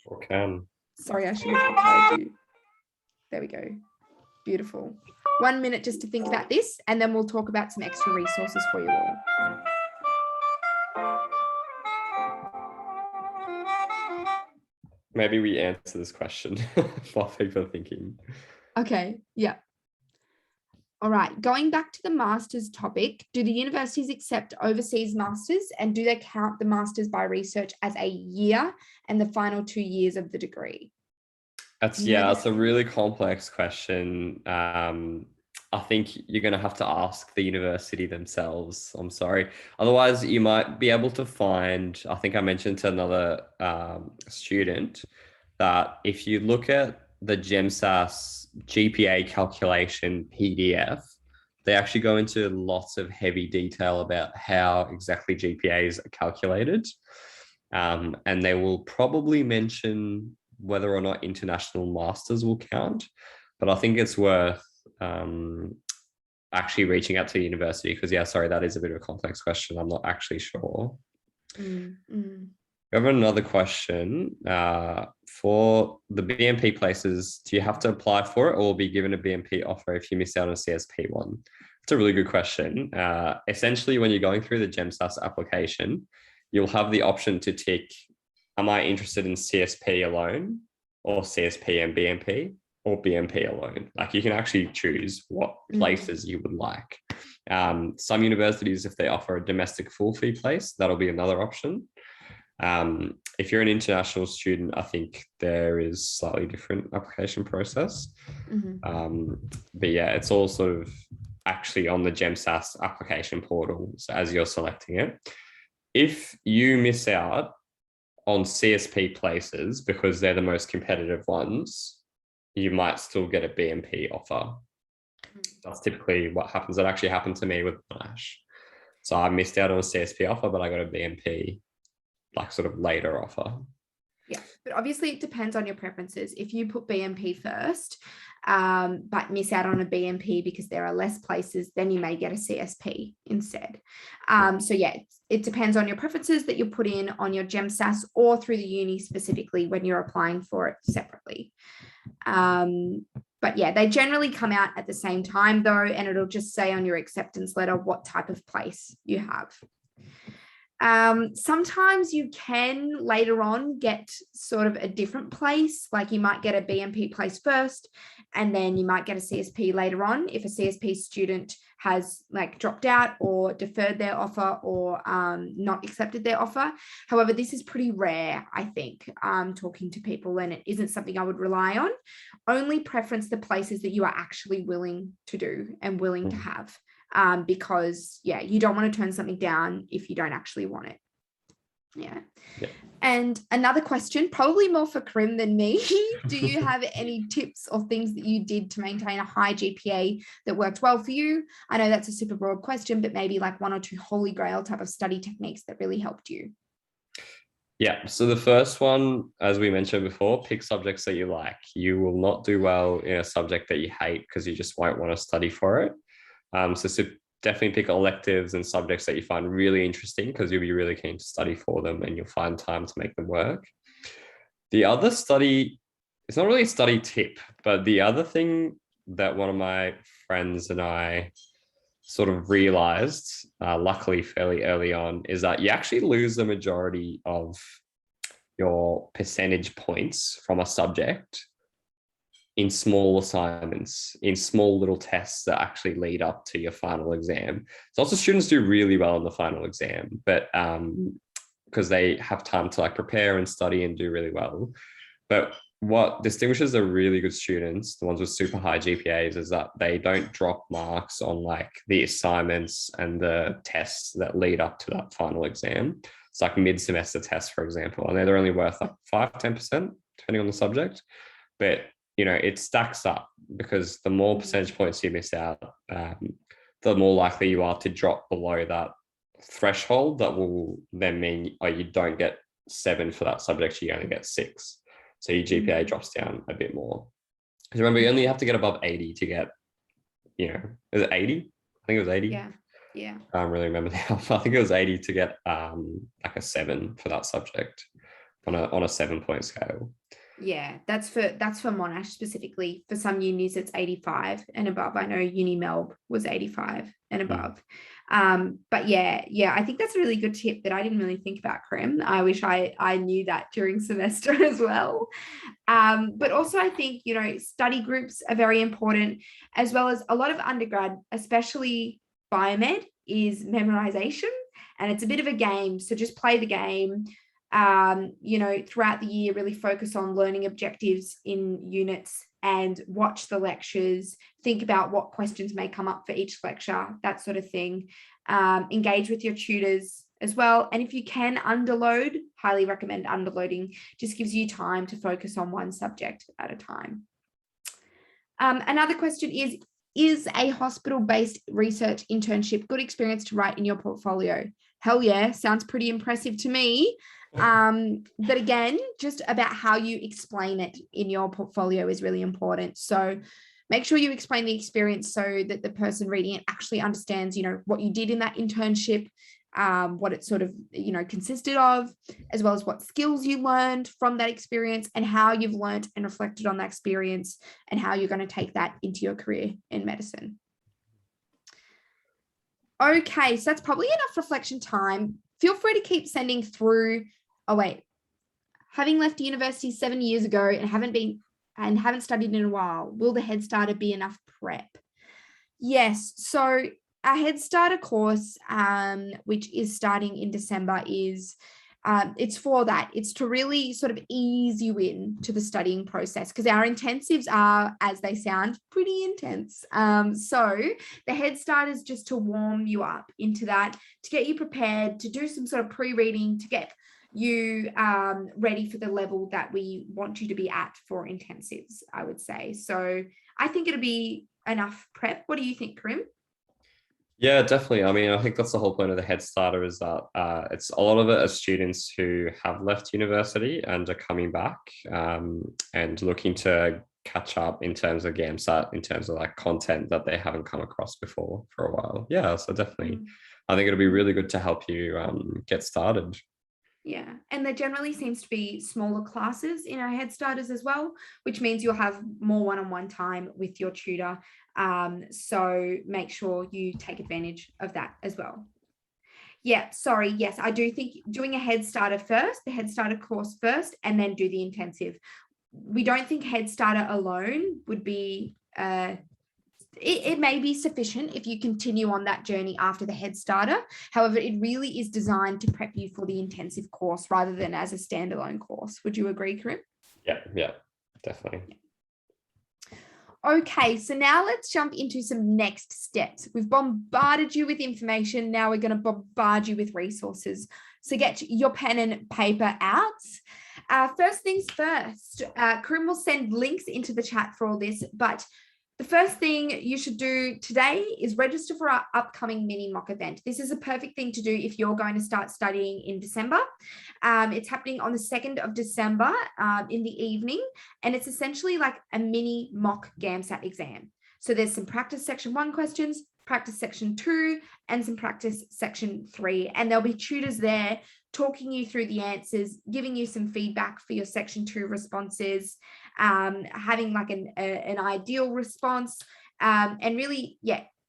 Sure can. Sorry, I should have prepared you. There we go. Beautiful. 1 minute just to think about this, and then we'll talk about some extra resources for you all. Maybe we answer this question while people are thinking. Okay, yeah. All right, going back to the master's topic, do the universities accept overseas masters, and do they count the masters by research as a year and the final 2 years of the degree? That's a really complex question. I I think you're going to have to ask the university themselves. I'm sorry. Otherwise, you might be able to find, I think I mentioned to another student that if you look at the GEMSAS GPA calculation PDF, they actually go into lots of heavy detail about how exactly GPAs are calculated. And they will probably mention whether or not international masters will count. But I think it's worth actually reaching out to the university because, yeah, sorry, that is a bit of a complex question. I'm not actually sure. We have another question. For the BMP places, do you have to apply for it or be given a BMP offer if you miss out on a CSP one? It's a really good question. Essentially, when you're going through the GEMSAS application, you'll have the option to tick, am I interested in CSP alone or CSP and BMP or BMP alone? Like you can actually choose what places you would like. Some universities, if they offer a domestic full fee place, that'll be another option. If you're an international student, I think there is slightly different application process. But yeah, it's all sort of actually on the GEMSAS application portal as you're selecting it. If you miss out on CSP places because they're the most competitive ones, you might still get a BMP offer. That's typically what happens. That actually happened to me with Monash. So I missed out on a CSP offer, but I got a BMP like sort of later offer. Yeah, but obviously it depends on your preferences. If you put BMP first, but miss out on a BMP because there are less places, then you may get a CSP instead. So yeah, it depends on your preferences that you put in on your GEMSAS or through the uni specifically when you're applying for it separately. But yeah, they generally come out at the same time though, and it'll just say on your acceptance letter what type of place you have. Sometimes you can later on get sort of a different place, like you might get a BMP place first and then you might get a CSP later on if a CSP student has like dropped out or deferred their offer or not accepted their offer. However, this is pretty rare, I think, talking to people, and it isn't something I would rely on. Only preference the places that you are actually willing to do and willing to have. Because yeah, you don't want to turn something down if you don't actually want it. Yeah. And another question, probably more for Karim than me. Do you have any tips or things that you did to maintain a high GPA that worked well for you? I know that's a super broad question, but maybe like one or two holy grail type of study techniques that really helped you. Yeah. So the first one, as we mentioned before, pick subjects that you like. You will not do well in a subject that you hate because you just won't want to study for it. So definitely pick electives and subjects that you find really interesting because you'll be really keen to study for them and you'll find time to make them work. The other study, it's not really a study tip, but the other thing that one of my friends and I sort of realized, luckily fairly early on, is that you actually lose the majority of your percentage points from a subject in small assignments, in small little tests that actually lead up to your final exam. So lots of students do really well in the final exam, but because they have time to like prepare and study and do really well. But what distinguishes the really good students, the ones with super high GPAs, is that they don't drop marks on like the assignments and the tests that lead up to that final exam. It's like mid-semester tests, for example, and they're only worth like 5-10%, depending on the subject. But you know, it stacks up because the more percentage points you miss out, the more likely you are to drop below that threshold that will then mean you don't get 7 for that subject, you only get 6. So your GPA drops down a bit more. Because remember, you only have to get above 80 to get, you know, is it 80? I think it was 80. Yeah. I don't really remember now. I think it was 80 to get like a 7 for that subject on a 7-point scale. Yeah, that's for Monash specifically. For some unis, it's 85 and above. I know Uni Melb was 85 and above. But yeah, I think that's a really good tip that I didn't really think about, Karim. I wish I knew that during semester as well. But also I think, you know, study groups are very important, as well as a lot of undergrad, especially biomed, is memorization, and it's a bit of a game. So just play the game. You know, throughout the year, really focus on learning objectives in units and watch the lectures, think about what questions may come up for each lecture, that sort of thing. Engage with your tutors as well. And if you can underload, highly recommend underloading. Just gives you time to focus on one subject at a time. Another question is a hospital-based research internship good experience to write in your portfolio? Hell yeah, sounds pretty impressive to me. But again, just about how you explain it in your portfolio is really important. So make sure you explain the experience so that the person reading it actually understands, what you did in that internship, what it sort of, consisted of, as well as what skills you learned from that experience and how you've learned and reflected on that experience and how you're going to take that into your career in medicine. Okay, so that's probably enough reflection time. Feel free to keep sending through. Oh, wait. Having left university 7 years ago and haven't studied in a while, will the Head Starter be enough prep? Yes, so our Head Starter course, which is starting in December, is it's for that. It's to really sort of ease you in to the studying process, because our intensives are, as they sound, pretty intense. So the Head Start is just to warm you up into that, to get you prepared, to do some sort of pre-reading, to get you ready for the level that we want you to be at for intensives, I would say. So I think it'll be enough prep. What do you think, Karim? Yeah, definitely. I mean, I think that's the whole point of the Head Starter, is that it's a lot of it are students who have left university and are coming back and looking to catch up in terms of GAMSAT, in terms of like content that they haven't come across before for a while. Yeah, so definitely, I think it'll be really good to help you get started. Yeah, and there generally seems to be smaller classes in our Head Starters as well, which means you'll have more one-on-one time with your tutor. So make sure you take advantage of that as well. Yeah, sorry. Yes, I do think doing a Head Starter first, the Head Starter course first, and then do the intensive. We don't think Head Starter alone would be it may be sufficient if you continue on that journey after the Head Starter. However, it really is designed to prep you for the intensive course rather than as a standalone course. Would you agree, Karim? Yeah, definitely. Okay, so now let's jump into some next steps. We've bombarded you with information. Now we're going to bombard you with resources. So get your pen and paper out. First things first, Karim will send links into the chat for all this, but the first thing you should do today is register for our upcoming mini mock event. This is a perfect thing to do if you're going to start studying in December. It's happening on the 2nd of December in the evening, and it's essentially like a mini mock GAMSAT exam. So there's some practice section 1 questions, practice section 2, and some practice section 3. And there'll be tutors there talking you through the answers, giving you some feedback for your section 2 responses, having like an ideal response, and really,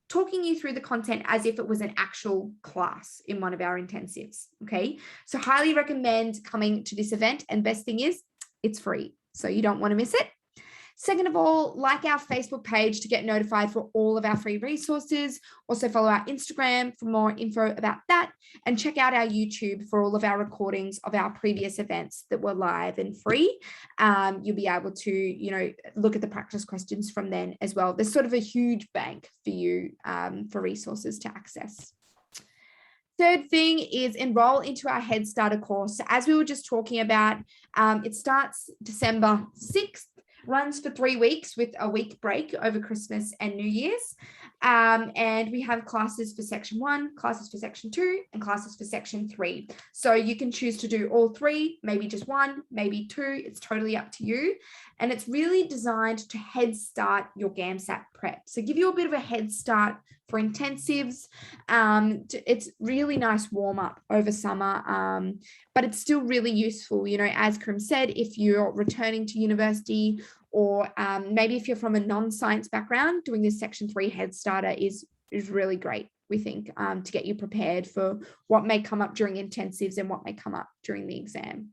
talking you through the content as if it was an actual class in one of our intensives. Okay, so highly recommend coming to this event, and best thing is it's free, so you don't want to miss it. Second of all, like our Facebook page to get notified for all of our free resources. Also follow our Instagram for more info about that, and check out our YouTube for all of our recordings of our previous events that were live and free. You'll be able to, look at the practice questions from then as well. There's sort of a huge bank for you for resources to access. Third thing is enroll into our Head Starter course. So as we were just talking about, it starts December 6th. Runs for 3 weeks with a week break over Christmas and New Year's. And we have classes for section 1, classes for section 2, and classes for section 3. So you can choose to do all 3, maybe just 1, maybe 2. It's totally up to you. And it's really designed to head start your GAMSAT prep. So give you a bit of a head start for intensives. It's really nice warm up over summer, but it's still really useful. As Karim said, if you're returning to university, or maybe if you're from a non-science background, doing this section 3 Head Starter is really great, we think, to get you prepared for what may come up during intensives and what may come up during the exam.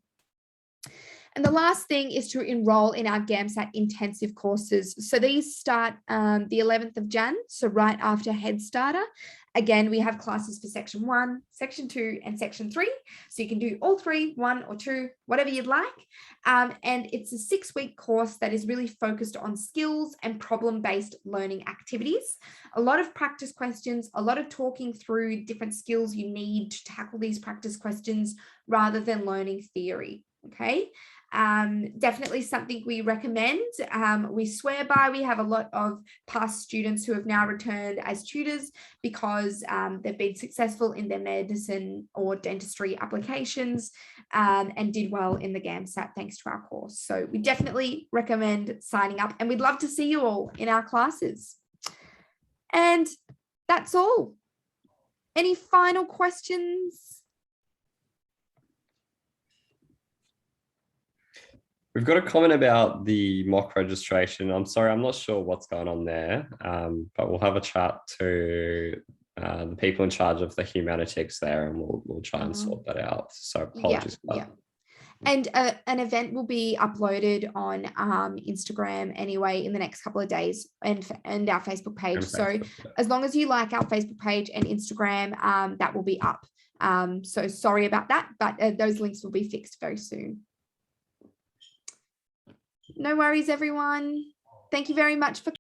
And the last thing is to enroll in our GAMSAT intensive courses. So these start the 11th of Jan, so right after Head Starter. Again, we have classes for section 1, section 2, and section 3. So you can do all 3, 1 or 2, whatever you'd like. And it's a 6-week course that is really focused on skills and problem-based learning activities. A lot of practice questions, a lot of talking through different skills you need to tackle these practice questions rather than learning theory. Okay. Definitely something we recommend. We swear by. We have a lot of past students who have now returned as tutors because they've been successful in their medicine or dentistry applications and did well in the GAMSAT thanks to our course. So we definitely recommend signing up, and we'd love to see you all in our classes. And that's all. Any final questions? We've got a comment about the mock registration. I'm sorry, I'm not sure what's going on there, but we'll have a chat to the people in charge of the humanities there, and we'll try and sort that out. So apologies for that. Yeah. And an event will be uploaded on Instagram anyway in the next couple of days, and our Facebook page. So as long as you like our Facebook page and Instagram, that will be up. So sorry about that, but those links will be fixed very soon. No worries, everyone. Thank you very much for